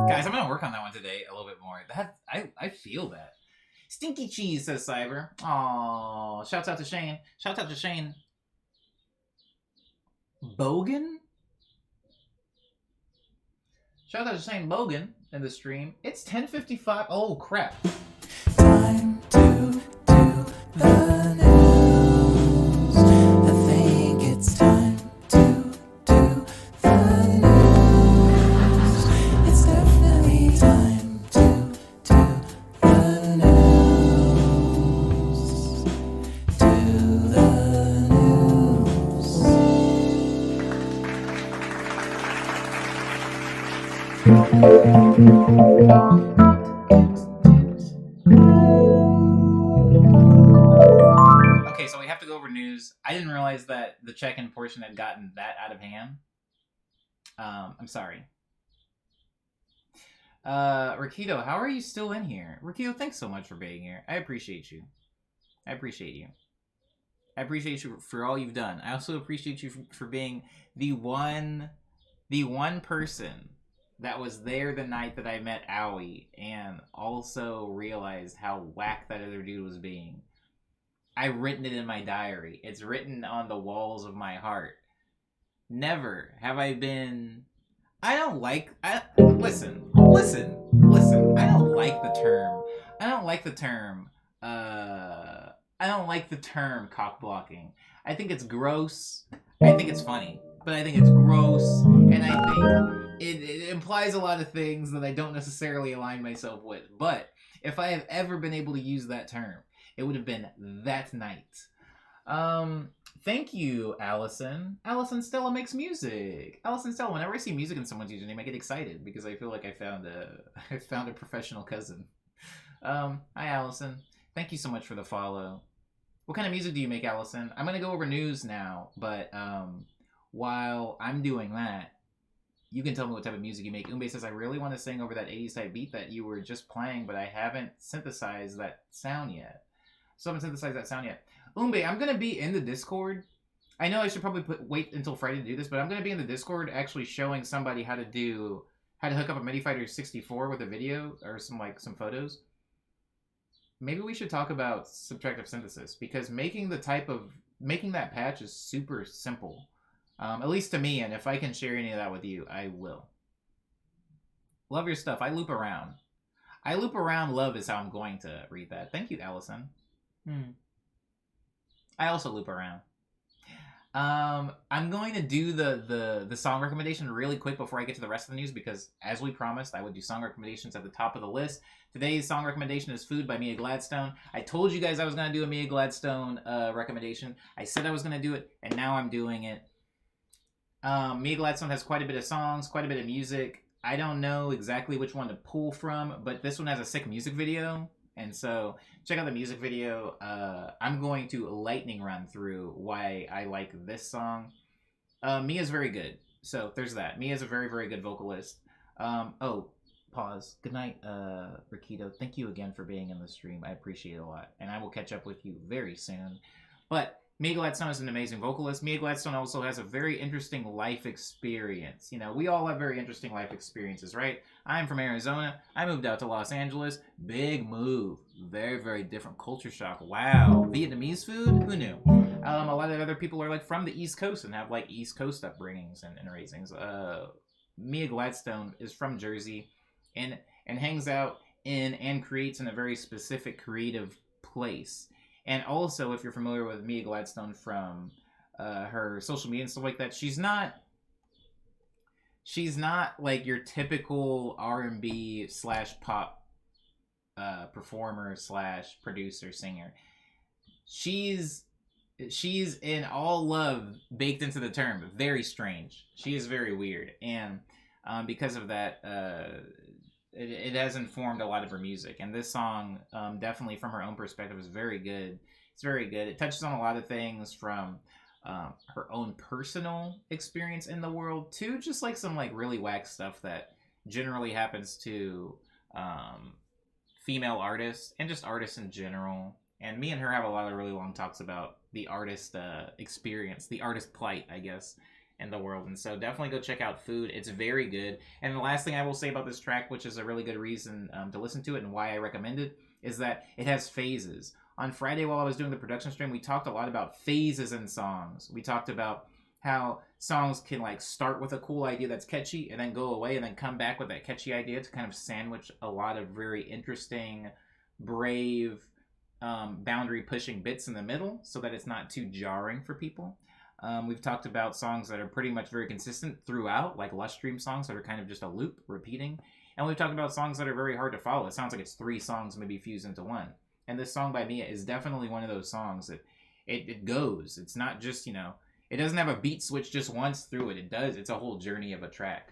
A: Guys, I'm gonna work on that one today a little bit more. I feel that. Stinky cheese, says Cyber. Aww. Shouts out to Shane. Shouts out to Shane Bogan? Shout out to Shane Bogan in the stream. It's 10:55. Oh crap.
B: Time to do the news. I think it's time to do the news. It's definitely time to do the news. Do the news.
A: Okay, so we have to go over news. I didn't realize that the check-in portion had gotten that out of hand. I'm sorry. Rakito, how are you still in here? Rakito, thanks so much for being here. I appreciate you. I appreciate you. I appreciate you for all you've done. I also appreciate you for being the one person that was there the night that I met Owie and also realized how whack that other dude was being. I've written it in my diary. It's written on the walls of my heart. Never have I been... I don't like... Listen. I don't like the term. I don't like the term cock blocking. I think it's gross. I think it's funny. But I think it's gross. And I think it implies a lot of things that I don't necessarily align myself with. But if I have ever been able to use that term, it would have been that night. Thank you, Allison. Allison Stella makes music. Allison Stella. Whenever I see music in someone's username, I get excited because I feel like I found a I found a professional cousin. Hi Allison. Thank you so much for the follow. What kind of music do you make, Allison? I'm gonna go over news now, but while I'm doing that, you can tell me what type of music you make. Umbe says I really want to sing over that 80s type beat that you were just playing, but I haven't synthesized that sound yet. So I haven't synthesized that sound yet. Umbe, I'm gonna be in the Discord. I know I should probably wait until Friday to do this, but I'm gonna be in the Discord actually showing somebody how to hook up a MIDI Fighter 64 with a video or some photos. Maybe we should talk about subtractive synthesis because making that patch is super simple, at least to me. And if I can share any of that with you, I will. Love your stuff. I loop around. I loop around. Love is how I'm going to read that. Thank you, Allison. I also loop around. I'm going to do the song recommendation really quick before I get to the rest of the news because, as we promised, I would do song recommendations at the top of the list. Today's song recommendation is Food by Mia Gladstone. I told you guys I was going to do a Mia Gladstone recommendation. I said I was going to do it, and now I'm doing it. Mia Gladstone has quite a bit of songs, quite a bit of music. I don't know exactly which one to pull from, but this one has a sick music video. And so check out the music video. I'm going to lightning run through why I like this song. Mia's very good. So there's that. Mia's a very, very good vocalist. Pause. Good night, Rikito. Thank you again for being in the stream. I appreciate it a lot. And I will catch up with you very soon. But Mia Gladstone is an amazing vocalist. Mia Gladstone also has a very interesting life experience. You know, we all have very interesting life experiences, right? I'm from Arizona. I moved out to Los Angeles. Big move. Very, very different culture shock. Wow. Vietnamese food? Who knew? A lot of other people are like from the East Coast and have like East Coast upbringings and raisings. Mia Gladstone is from Jersey and hangs out in and creates in a very specific creative place. And also, if you're familiar with Mia Gladstone from her social media and stuff like that, she's not like your typical R&B / pop performer / producer singer. She's in all love baked into the term. Very strange. She is very weird, and because of that, it has informed a lot of her music. And this song, definitely from her own perspective, is very good. It's very good. It touches on a lot of things from her own personal experience in the world to just like some like really whack stuff that generally happens to female artists and just artists in general. And me and her have a lot of really long talks about the artist experience, the artist plight, I guess, in the world. And so definitely go check out Food. It's very good. And the last thing I will say about this track, which is a really good reason to listen to it and why I recommend it, is that it has phases. On Friday, while I was doing the production stream, we talked a lot about phases in songs. We talked about how songs can like start with a cool idea that's catchy and then go away and then come back with that catchy idea to kind of sandwich a lot of very interesting, brave, boundary pushing bits in the middle so that it's not too jarring for people. We've talked about songs that are pretty much very consistent throughout, like Lush Stream songs that are kind of just a loop repeating. And we've talked about songs that are very hard to follow. It sounds like it's 3 songs maybe fused into one. And this song by Mia is definitely one of those songs that it goes. It's not just, you know, it doesn't have a beat switch just once through it. It does. It's a whole journey of a track.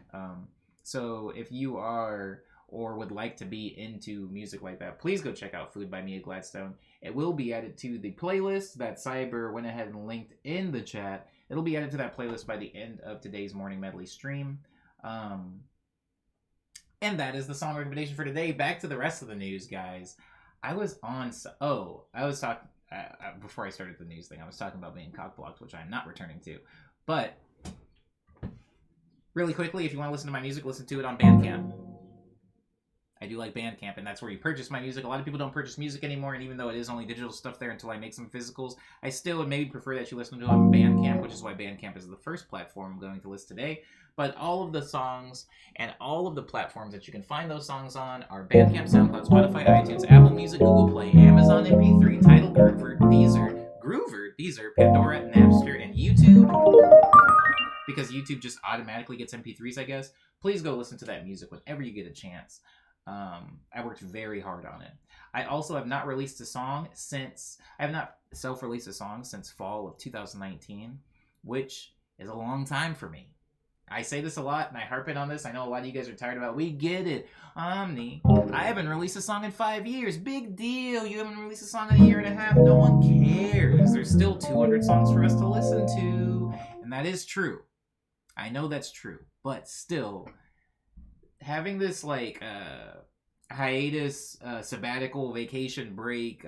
A: So if you are or would like to be into music like that, please go check out Food by Mia Gladstone. It will be added to the playlist that Cyber went ahead and linked in the chat. It'll be added to that playlist by the end of today's Morning Medley stream. And that is the song recommendation for today. Back to the rest of the news, guys. I was talking, before I started the news thing, I was talking about being cock-blocked, which I'm not returning to. But, really quickly, if you want to listen to my music, listen to it on Bandcamp. I do like Bandcamp, and that's where you purchase my music. A lot of people don't purchase music anymore, and even though it is only digital stuff there until I make some physicals, I still would maybe prefer that you listen to it on Bandcamp, which is why Bandcamp is the first platform I'm going to list today. But all of the songs and all of the platforms that you can find those songs on are Bandcamp, SoundCloud, Spotify, iTunes, Apple Music, Google Play, Amazon MP3, Tidal, Groover, Deezer, Pandora, Napster, and YouTube. Because YouTube just automatically gets MP3s, I guess. Please go listen to that music whenever you get a chance. I worked very hard on it. I also have not released a song since I have not self-released a song since fall of 2019, which is a long time for me. I say this a lot and I harp it on this. I know a lot of you guys are tired about it. We get it. Omni. I haven't released a song in 5 years. Big deal. You haven't released a song in a year and a half. No one cares. There's still 200 songs for us to listen to. And that is true. I know that's true. But still, having this like hiatus, sabbatical, vacation break,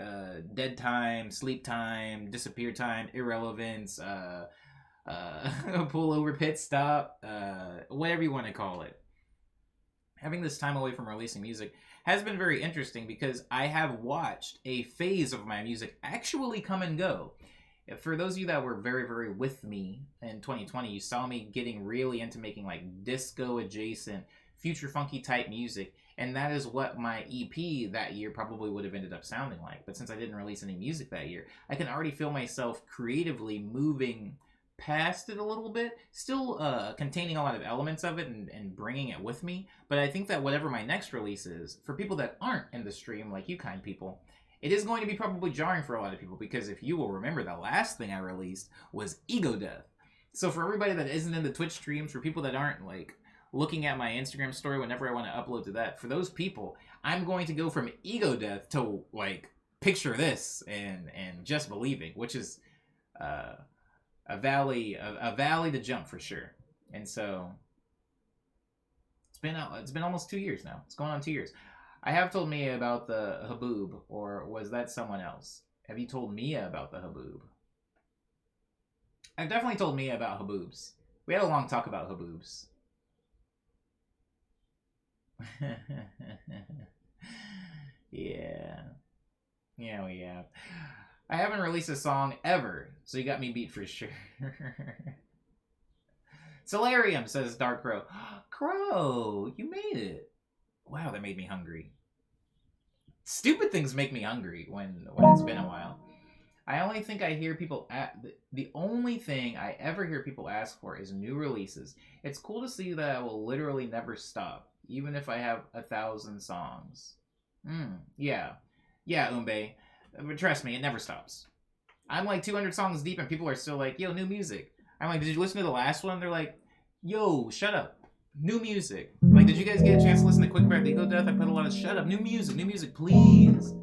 A: dead time, sleep time, disappear time, irrelevance, pull over, pit stop, whatever you want to call it. Having this time away from releasing music has been very interesting because I have watched a phase of my music actually come and go. For those of you that were very, very with me in 2020, you saw me getting really into making like disco adjacent, future funky type music. And that is what my EP that year probably would have ended up sounding like. But since I didn't release any music that year, I can already feel myself creatively moving past it a little bit, still containing a lot of elements of it and bringing it with me. But I think that whatever my next release is, for people that aren't in the stream, like you kind people, it is going to be probably jarring for a lot of people, because if you will remember, the last thing I released was Ego Death. So for everybody that isn't in the Twitch streams, for people that aren't like looking at my Instagram story whenever I want to upload to that, for those people, I'm going to go from Ego Death to like Picture This and Just Believing, which is a valley to jump for sure. And so it's been almost 2 years now. It's going on 2 years. I have told Mia about the Haboob, or was that someone else? Have you told Mia about the Haboob? I've definitely told Mia about Haboobs. We had a long talk about Haboobs. Yeah, we have. I haven't released a song ever, so you got me beat for sure. Solarium, says Dark Crow. Crow, you made it. Wow, that made me hungry. Stupid things make me hungry when it's been a while. I only think I hear people the only thing I ever hear people ask for is new releases. It's cool to see that I will literally never stop, even if I have 1,000 songs. Yeah, Umbe. But trust me, it never stops. I'm like 200 songs deep and people are still like, yo, new music. I'm like, did you listen to the last one? They're like, yo, shut up. New music. Like, did you guys get a chance to listen to Quick Breath Ego Death? I put a lot of shut up. New music, please.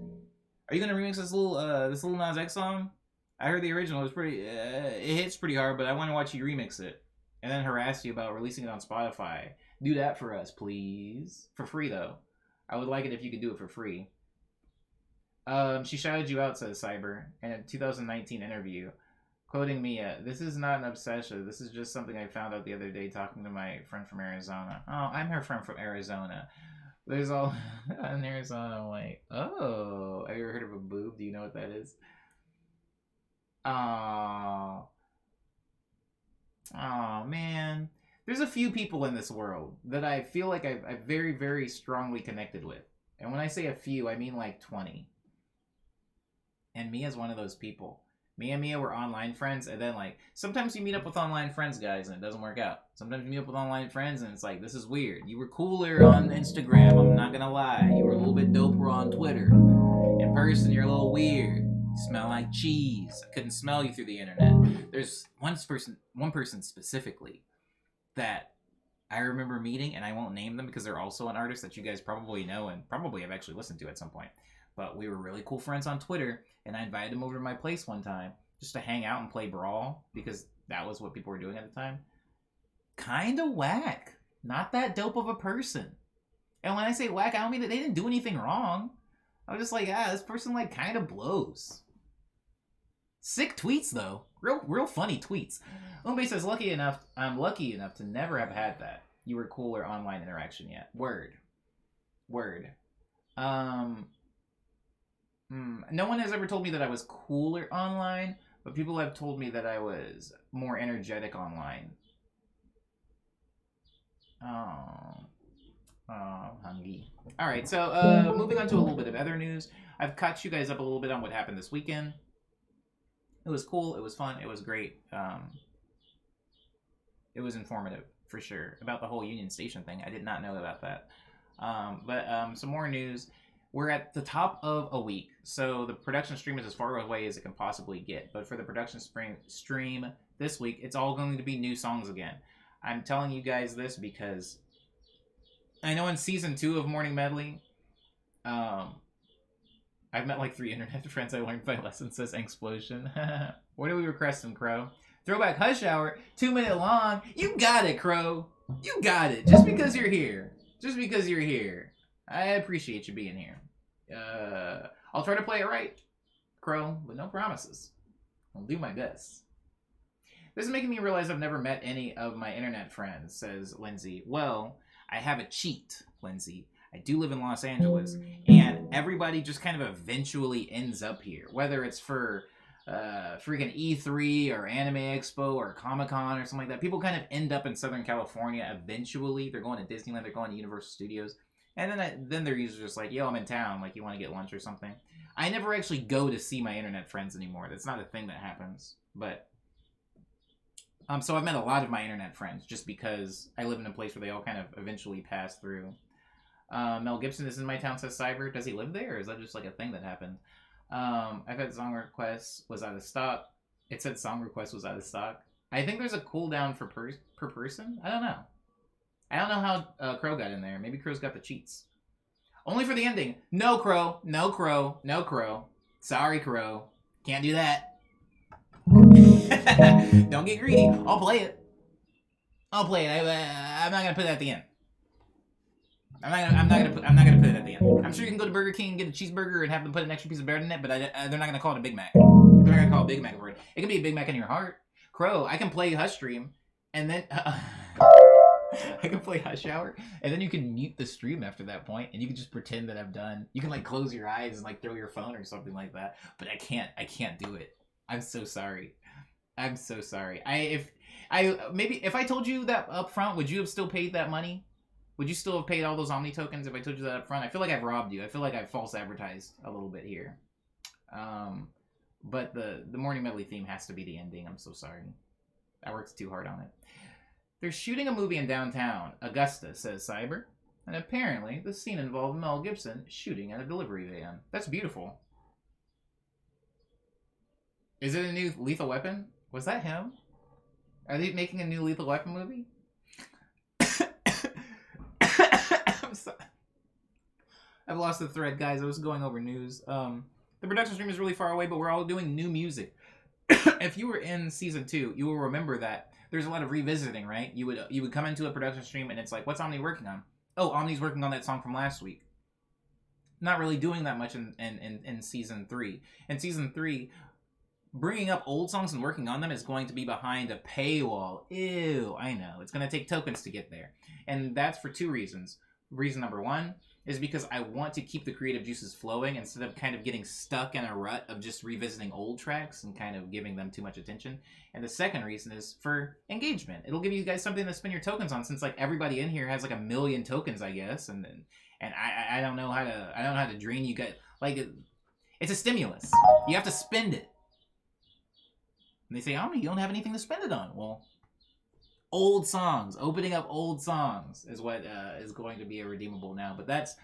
A: Are you gonna remix this little Nas X song? I heard the original. It was pretty. It hits pretty hard, but I want to watch you remix it, and then harass you about releasing it on Spotify. Do that for us, please. For free though. I would like it if you could do it for free. She shouted you out, says Cyber, in a 2019 interview. Quoting Mia, this is not an obsession. This is just something I found out the other day talking to my friend from Arizona. Oh, I'm her friend from Arizona. There's all in Arizona. I'm like, oh, have you ever heard of a boob? Do you know what that is? Oh, man. There's a few people in this world that I feel like I've very, very strongly connected with. And when I say a few, I mean like 20. And Mia's one of those people. Me and Mia were online friends, and then like sometimes you meet up with online friends, guys, and it doesn't work out. Sometimes you meet up with online friends, and it's like, this is weird. You were cooler on Instagram, I'm not gonna lie. You were a little bit doper on Twitter. In person, you're a little weird. You smell like cheese. I couldn't smell you through the internet. There's one person specifically that I remember meeting, and I won't name them because they're also an artist that you guys probably know and probably have actually listened to at some point. But we were really cool friends on Twitter, and I invited him over to my place one time just to hang out and play Brawl, because that was what people were doing at the time. Kinda whack. Not that dope of a person. And when I say whack, I don't mean that they didn't do anything wrong. I was just like, this person like kind of blows. Sick tweets though. Real funny tweets. Umbe says, I'm lucky enough to never have had that. You were cooler online interaction yet. Word. No one has ever told me that I was cooler online, but people have told me that I was more energetic online. Oh, hungry. Alright, so moving on to a little bit of other news. I've caught you guys up a little bit on what happened this weekend. It was cool, it was fun, it was great. It was informative, for sure. About the whole Union Station thing. I did not know about that. But some more news. We're at the top of a week, so the production stream is as far away as it can possibly get. But for the production stream this week, it's all going to be new songs again. I'm telling you guys this because I know in season 2 of Morning Medley, I've met like 3 internet friends I learned by lesson, says Explosion. What are we requesting, Crow? Throwback Hush Hour, 2 minute long. You got it, Crow. You got it. Just because you're here. Just because you're here. I appreciate you being here. I'll try to play it right, Crow, but no promises. I'll do my best. This is making me realize I've never met any of my internet friends, says Lindsay. Well, I have a cheat, Lindsay. I do live in Los Angeles, and everybody just kind of eventually ends up here. Whether it's for freaking E3 or Anime Expo or Comic-Con or something like that. People kind of end up in Southern California eventually. They're going to Disneyland, they're going to Universal Studios. And then they're usually just like, yo, I'm in town, like, you want to get lunch or something. I never actually go to see my internet friends anymore. That's not a thing that happens. But, so I've met a lot of my internet friends just because I live in a place where they all kind of eventually pass through. Mel Gibson is in my town, says Cyber. Does he live there, or is that just like a thing that happened? I've had song requests was out of stock. It said song request was out of stock. I think there's a cooldown for per person. I don't know. I don't know how Crow got in there. Maybe Crow's got the cheats. Only for the ending. No, Crow. No, Crow. No, Crow. Sorry, Crow. Can't do that. Don't get greedy. I'll play it. I'll play it. I'm not gonna put it at the end. I'm not gonna put it at the end. I'm sure you can go to Burger King and get a cheeseburger and have them put an extra piece of bread in it, but they're not gonna call it a Big Mac. They're not gonna call it a Big Mac for it. It can be a Big Mac in your heart. Crow, I can play Hush Stream, and then I can play Hush Hour, and then you can mute the stream after that point, and you can just pretend that I'm done. You can like close your eyes and like throw your phone or something like that. But I can't do it. I'm so sorry. I'm so sorry. If I told you that up front, would you have still paid that money? Would you still have paid all those Omni tokens if I told you that up front? I feel like I've robbed you. I feel like I've false advertised a little bit here. But the Morning Medley theme has to be the ending. I'm so sorry. I worked too hard on it. They're shooting a movie in downtown Augusta, says Cyber. And apparently, the scene involved Mel Gibson shooting at a delivery van. That's beautiful. Is it a new Lethal Weapon? Was that him? Are they making a new Lethal Weapon movie? I'm sorry. I've lost the thread, guys. I was going over news. The production stream is really far away, but we're all doing new music. If you were in season 2, you will remember that there's a lot of revisiting, right? You would come into a production stream and it's like, what's Omni working on? Oh, Omni's working on that song from last week. Not really doing that much in season 3. In season 3, bringing up old songs and working on them is going to be behind a paywall. Ew, I know. It's going to take tokens to get there. And that's for 2 reasons. Reason number 1 is because I want to keep the creative juices flowing instead of kind of getting stuck in a rut of just revisiting old tracks and kind of giving them too much attention. And the second reason is for engagement. It'll give you guys something to spend your tokens on, since like everybody in here has like 1 million tokens, I guess, and I don't know how to drain you guys. Like it's a stimulus. You have to spend it. And they say, Omni, you don't have anything to spend it on. Well, old songs, opening up old songs is what is going to be a redeemable now. But that's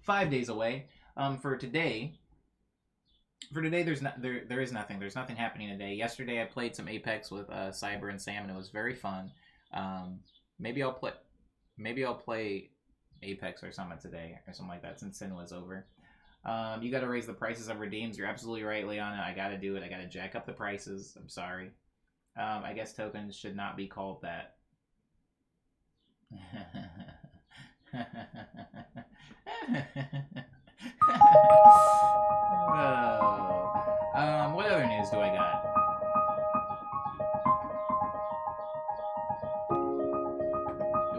A: 5 days away. For today, there is nothing. There's nothing happening today. Yesterday I played some Apex with Cyber and Sam, and it was very fun. Maybe I'll play Apex or something today or something like that since Sin was over. You got to raise the prices of redeems. You're absolutely right, Leona. I got to do it. I got to jack up the prices. I'm sorry. I guess tokens should not be called that. What other news do I got?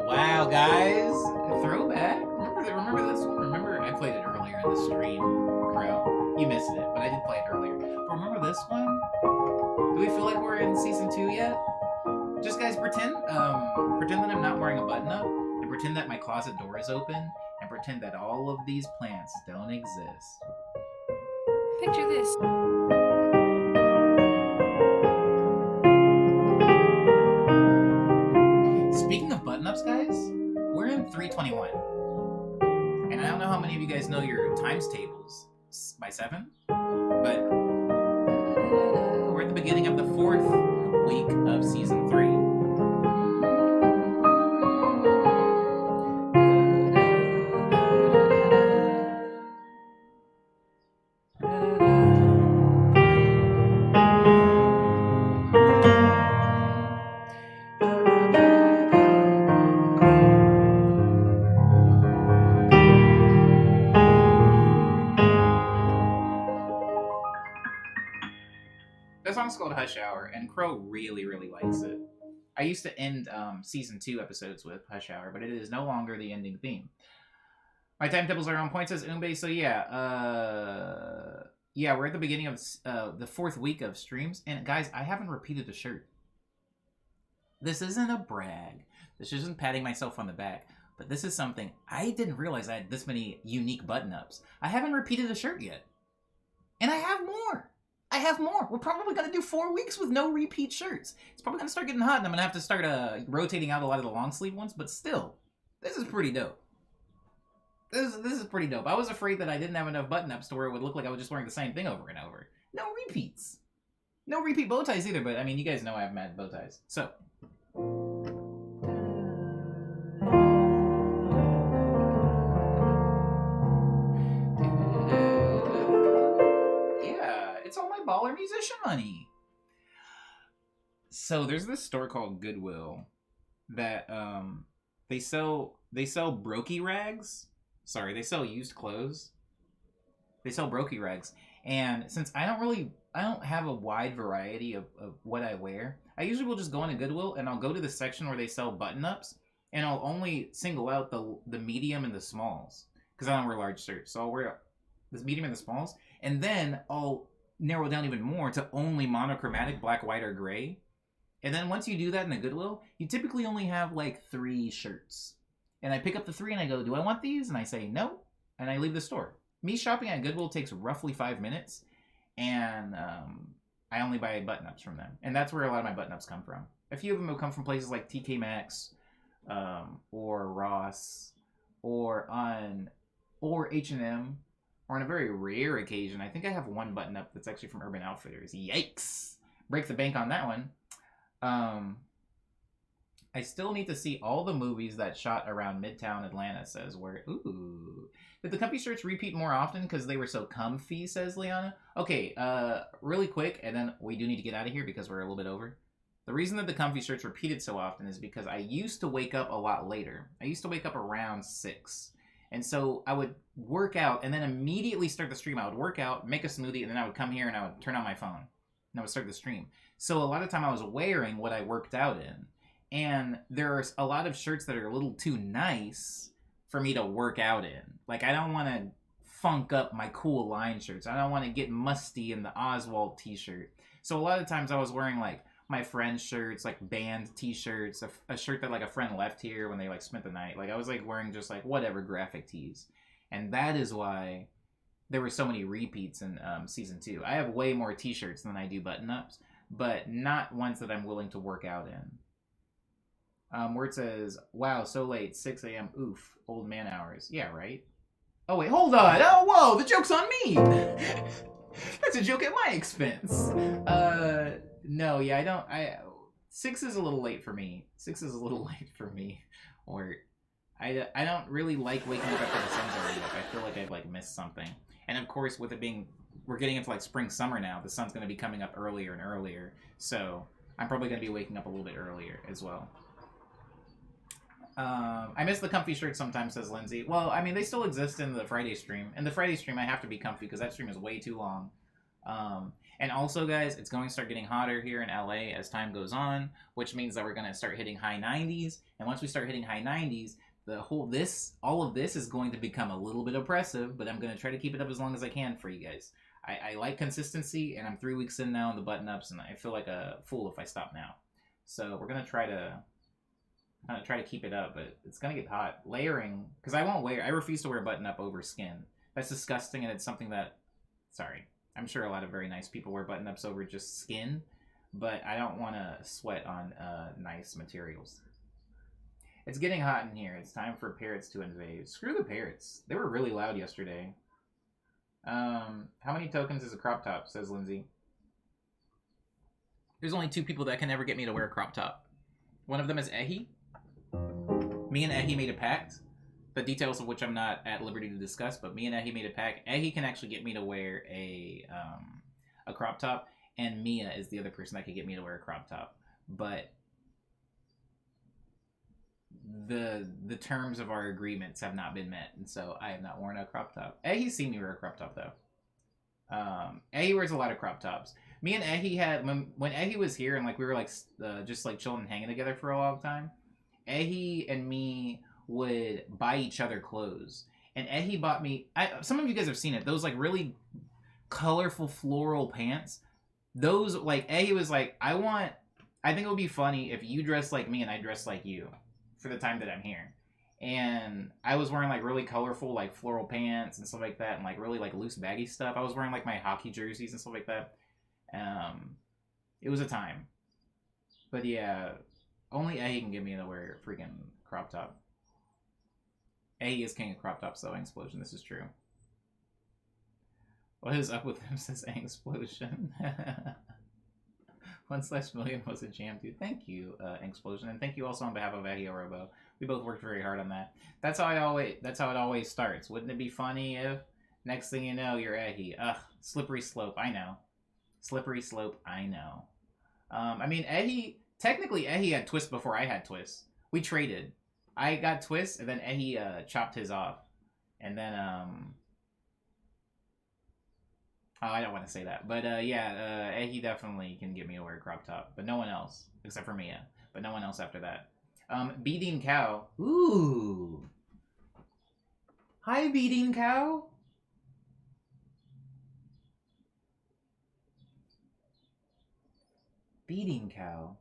A: Wow, guys. Throwback. Remember this one? Remember I played it earlier in the stream, Crow. You missed it, but I did play it earlier. But remember this one? Do we feel like we're in season 2 yet? Just guys, pretend that I'm not wearing a button up, and pretend that my closet door is open, and pretend that all of these plants don't exist.
C: Picture this.
A: Speaking of button ups, guys, we're in 321. know how many of you guys know your times tables by 7, but we're at the beginning of the 4th week of season 3. That song's called Hush Hour, and Crow really, really likes it. I used to end season 2 episodes with Hush Hour, but it is no longer the ending theme. My timetables are on point, says Umbe. So yeah, we're at the beginning of the 4th week of streams, and guys, I haven't repeated a shirt. This isn't a brag. This isn't patting myself on the back, but this is something I didn't realize I had this many unique button-ups. I haven't repeated a shirt yet, and I have more. We're probably going to do 4 weeks with no repeat shirts. It's probably going to start getting hot, and I'm going to have to start rotating out a lot of the long sleeve ones, but still, this is pretty dope. This is pretty dope. I was afraid that I didn't have enough button-ups to where it would look like I was just wearing the same thing over and over. No repeats. No repeat bow ties either, but I mean, you guys know I have mad bow ties. So. Yeah, it's all my baller musician money. So there's this store called Goodwill that they sell brokey rags. Sorry, they sell used clothes. They sell brokey rags. And since I don't have a wide variety of what I wear, I usually will just go into Goodwill and I'll go to the section where they sell button-ups, and I'll only single out the medium and the smalls, because I don't wear large shirts. So I'll wear this medium and the smalls, and then I'll narrow it down even more to only monochromatic black, white, or gray. And then once you do that in a Goodwill, you typically only have like 3 shirts. And I pick up the 3 and I go, do I want these? And I say no, and I leave the store. Me shopping at Goodwill takes roughly 5 minutes, and I only buy button-ups from them. And that's where a lot of my button-ups come from. A few of them will come from places like TK Maxx, or Ross, or H&M, or on a very rare occasion, I think I have one button-up that's actually from Urban Outfitters. Yikes! Break the bank on that one. I still need to see all the movies that shot around Midtown Atlanta, says where. Ooh. Did the comfy shirts repeat more often because they were so comfy, says Liana? Okay, really quick, and then we do need to get out of here because we're a little bit over. The reason that the comfy shirts repeated so often is because I used to wake up a lot later. I used to wake up around 6. And so I would work out and then immediately start the stream. I would work out, make a smoothie, and then I would come here and I would turn on my phone. And I would start the stream. So a lot of time I was wearing what I worked out in. And there's a lot of shirts that are a little too nice for me to work out in. Like, I don't want to funk up my cool line shirts. I don't want to get musty in the Oswald t-shirt. So a lot of times I was wearing, like, my friend's shirts, like band t-shirts, a shirt that, like, a friend left here when they, like, spent the night. Like, I was, like, wearing just, like, whatever graphic tees. And that is why there were so many repeats in Season 2. I have way more t-shirts than I do button-ups, but not ones that I'm willing to work out in. Where it says, wow, so late, 6 a.m., oof, old man hours. Yeah, right? Oh, wait, hold on. Oh, whoa, the joke's on me. That's a joke at my expense. No, yeah, 6 is a little late for me. 6 is a little late for me. Or, I don't really like waking up after the sun's already up. I feel like I've, like, missed something. And, of course, with it being, we're getting into, like, spring, summer now, the sun's going to be coming up earlier and earlier. So, I'm probably going to be waking up a little bit earlier as well. I miss the comfy shirts sometimes, says Lindsay. Well, I mean, they still exist in the Friday stream. In the Friday stream, I have to be comfy because that stream is way too long. And also, guys, it's going to start getting hotter here in LA as time goes on, which means that we're going to start hitting high 90s. And once we start hitting high 90s, all of this is going to become a little bit oppressive, but I'm going to try to keep it up as long as I can for you guys. I like consistency, and I'm 3 weeks in now on the button-ups, and I feel like a fool if I stop now. So we're going to try to keep it up, but it's gonna get hot. Layering, because I refuse to wear a button-up over skin. That's disgusting, and it's something that, sorry, I'm sure a lot of very nice people wear button-ups over just skin, but I don't want to sweat on nice materials. It's getting hot in here. It's time for parrots to invade. Screw the parrots. They were really loud yesterday. How many tokens is a crop top? Says Lindsay. There's only 2 people that can ever get me to wear a crop top. One of them is Ehi. Me and Ehi made a pact, the details of which I'm not at liberty to discuss, but me and Ehi made a pact. Ehi can actually get me to wear a crop top, and Mia is the other person that could get me to wear a crop top. But the terms of our agreements have not been met, and so I have not worn a crop top. Ehi's seen me wear a crop top, though. Ehi wears a lot of crop tops. Me and Ehi had, when Ehi was here and like we were like just like chilling and hanging together for a long time, Ehi and me would buy each other clothes. And Ehi bought me, some of you guys have seen it, those like really colorful floral pants. Those, like, Ehi was like, I think it would be funny if you dress like me and I dress like you for the time that I'm here. And I was wearing like really colorful like floral pants and stuff like that, and like really like loose baggy stuff. I was wearing like my hockey jerseys and stuff like that. It was a time. But yeah, only Ehi can get me to wear a freaking crop top. Ehi is king of crop tops though, Explosion, this is true. What is up with him, says Explosion. 1/million was a jam, dude. Thank you, Explosion, and thank you also on behalf of Ehi Robo. We both worked very hard on that. That's how it always starts. Wouldn't it be funny if next thing you know you're Ehi? Ugh, slippery slope, I know. Slippery slope, I know. I mean, technically Ehi had Twist before I had Twist. We traded. I got Twist, and then Ehi chopped his off. And then, I don't want to say that. But, yeah, Ehi definitely can get me to wear a crop top. But no one else, except for Mia. But no one else after that. Beating Cow. Ooh. Hi, Beating Cow. Beating Cow.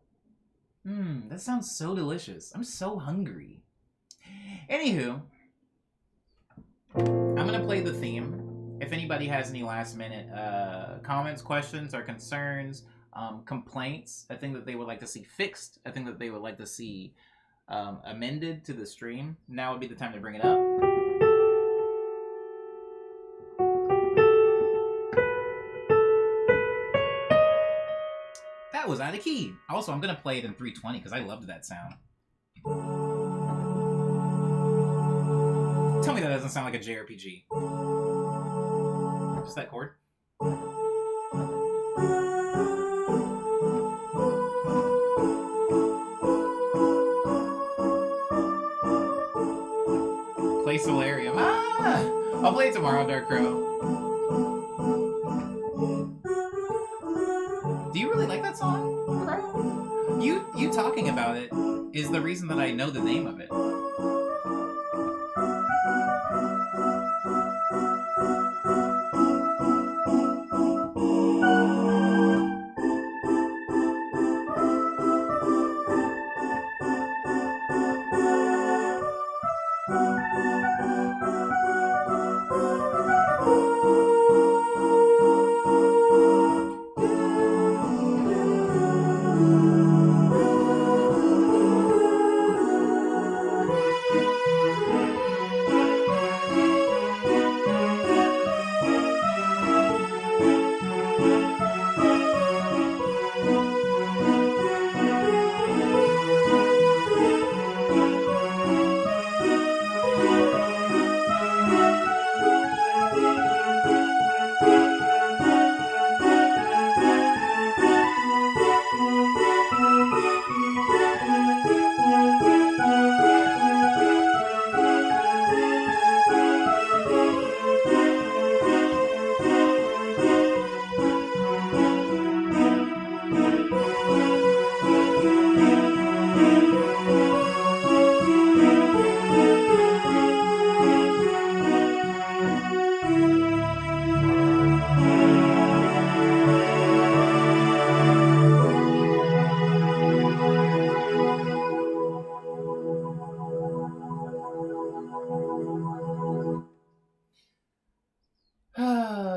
A: That sounds so delicious. I'm so hungry. Anywho, I'm gonna play the theme. If anybody has any last minute comments, questions, or concerns, complaints, a thing that they would like to see fixed, a thing that they would like to see amended to the stream, now would be the time to bring it up. That was out of key. Also, I'm gonna play it in 320 because I loved that sound. Tell me that doesn't sound like a JRPG. Just that chord. Play Solarium. Ah! I'll play it tomorrow, Dark Crow. Do you really like that song, Crow? You talking about it is the reason that I know the name of it.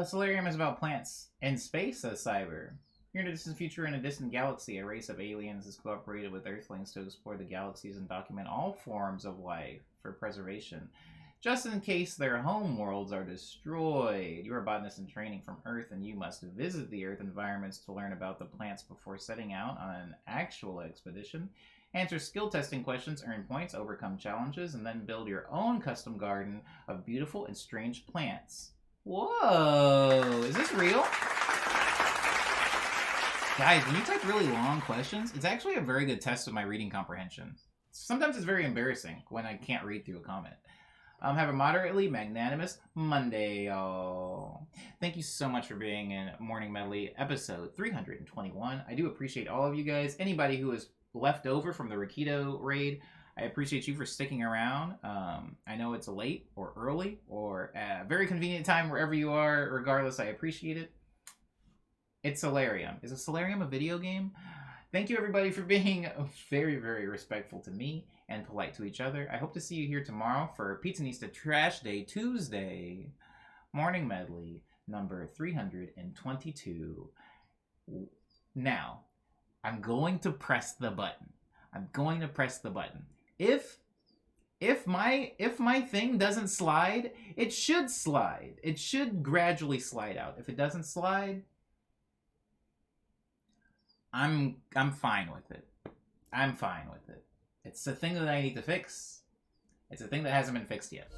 A: Solarium is about plants and space, says Cyber. Here in a distant future, in a distant galaxy, a race of aliens has cooperated with Earthlings to explore the galaxies and document all forms of life for preservation, just in case their home worlds are destroyed. You are a botanist in training from Earth, and you must visit the Earth environments to learn about the plants before setting out on an actual expedition. Answer skill testing questions, earn points, overcome challenges, and then build your own custom garden of beautiful and strange plants. Whoa! Is this real? Guys, when you type really long questions, it's actually a very good test of my reading comprehension. Sometimes it's very embarrassing when I can't read through a comment. Have a moderately magnanimous Monday, y'all. Thank you so much for being in Morning Medley episode 321. I do appreciate all of you guys. Anybody who is left over from the Rakito raid, I appreciate you for sticking around. I know it's a late or early or a very convenient time wherever you are. Regardless, I appreciate it. It's Solarium. Is a Solarium a video game? Thank you, everybody, for being very, very respectful to me and polite to each other. I hope to see you here tomorrow for Pizzanista Trash Day Tuesday. Morning Medley, number 322. Now, I'm going to press the button. I'm going to press the button. If my thing doesn't slide, it should slide. It should gradually slide out. If it doesn't slide, I'm fine with it. I'm fine with it. It's a thing that I need to fix. It's a thing that hasn't been fixed yet.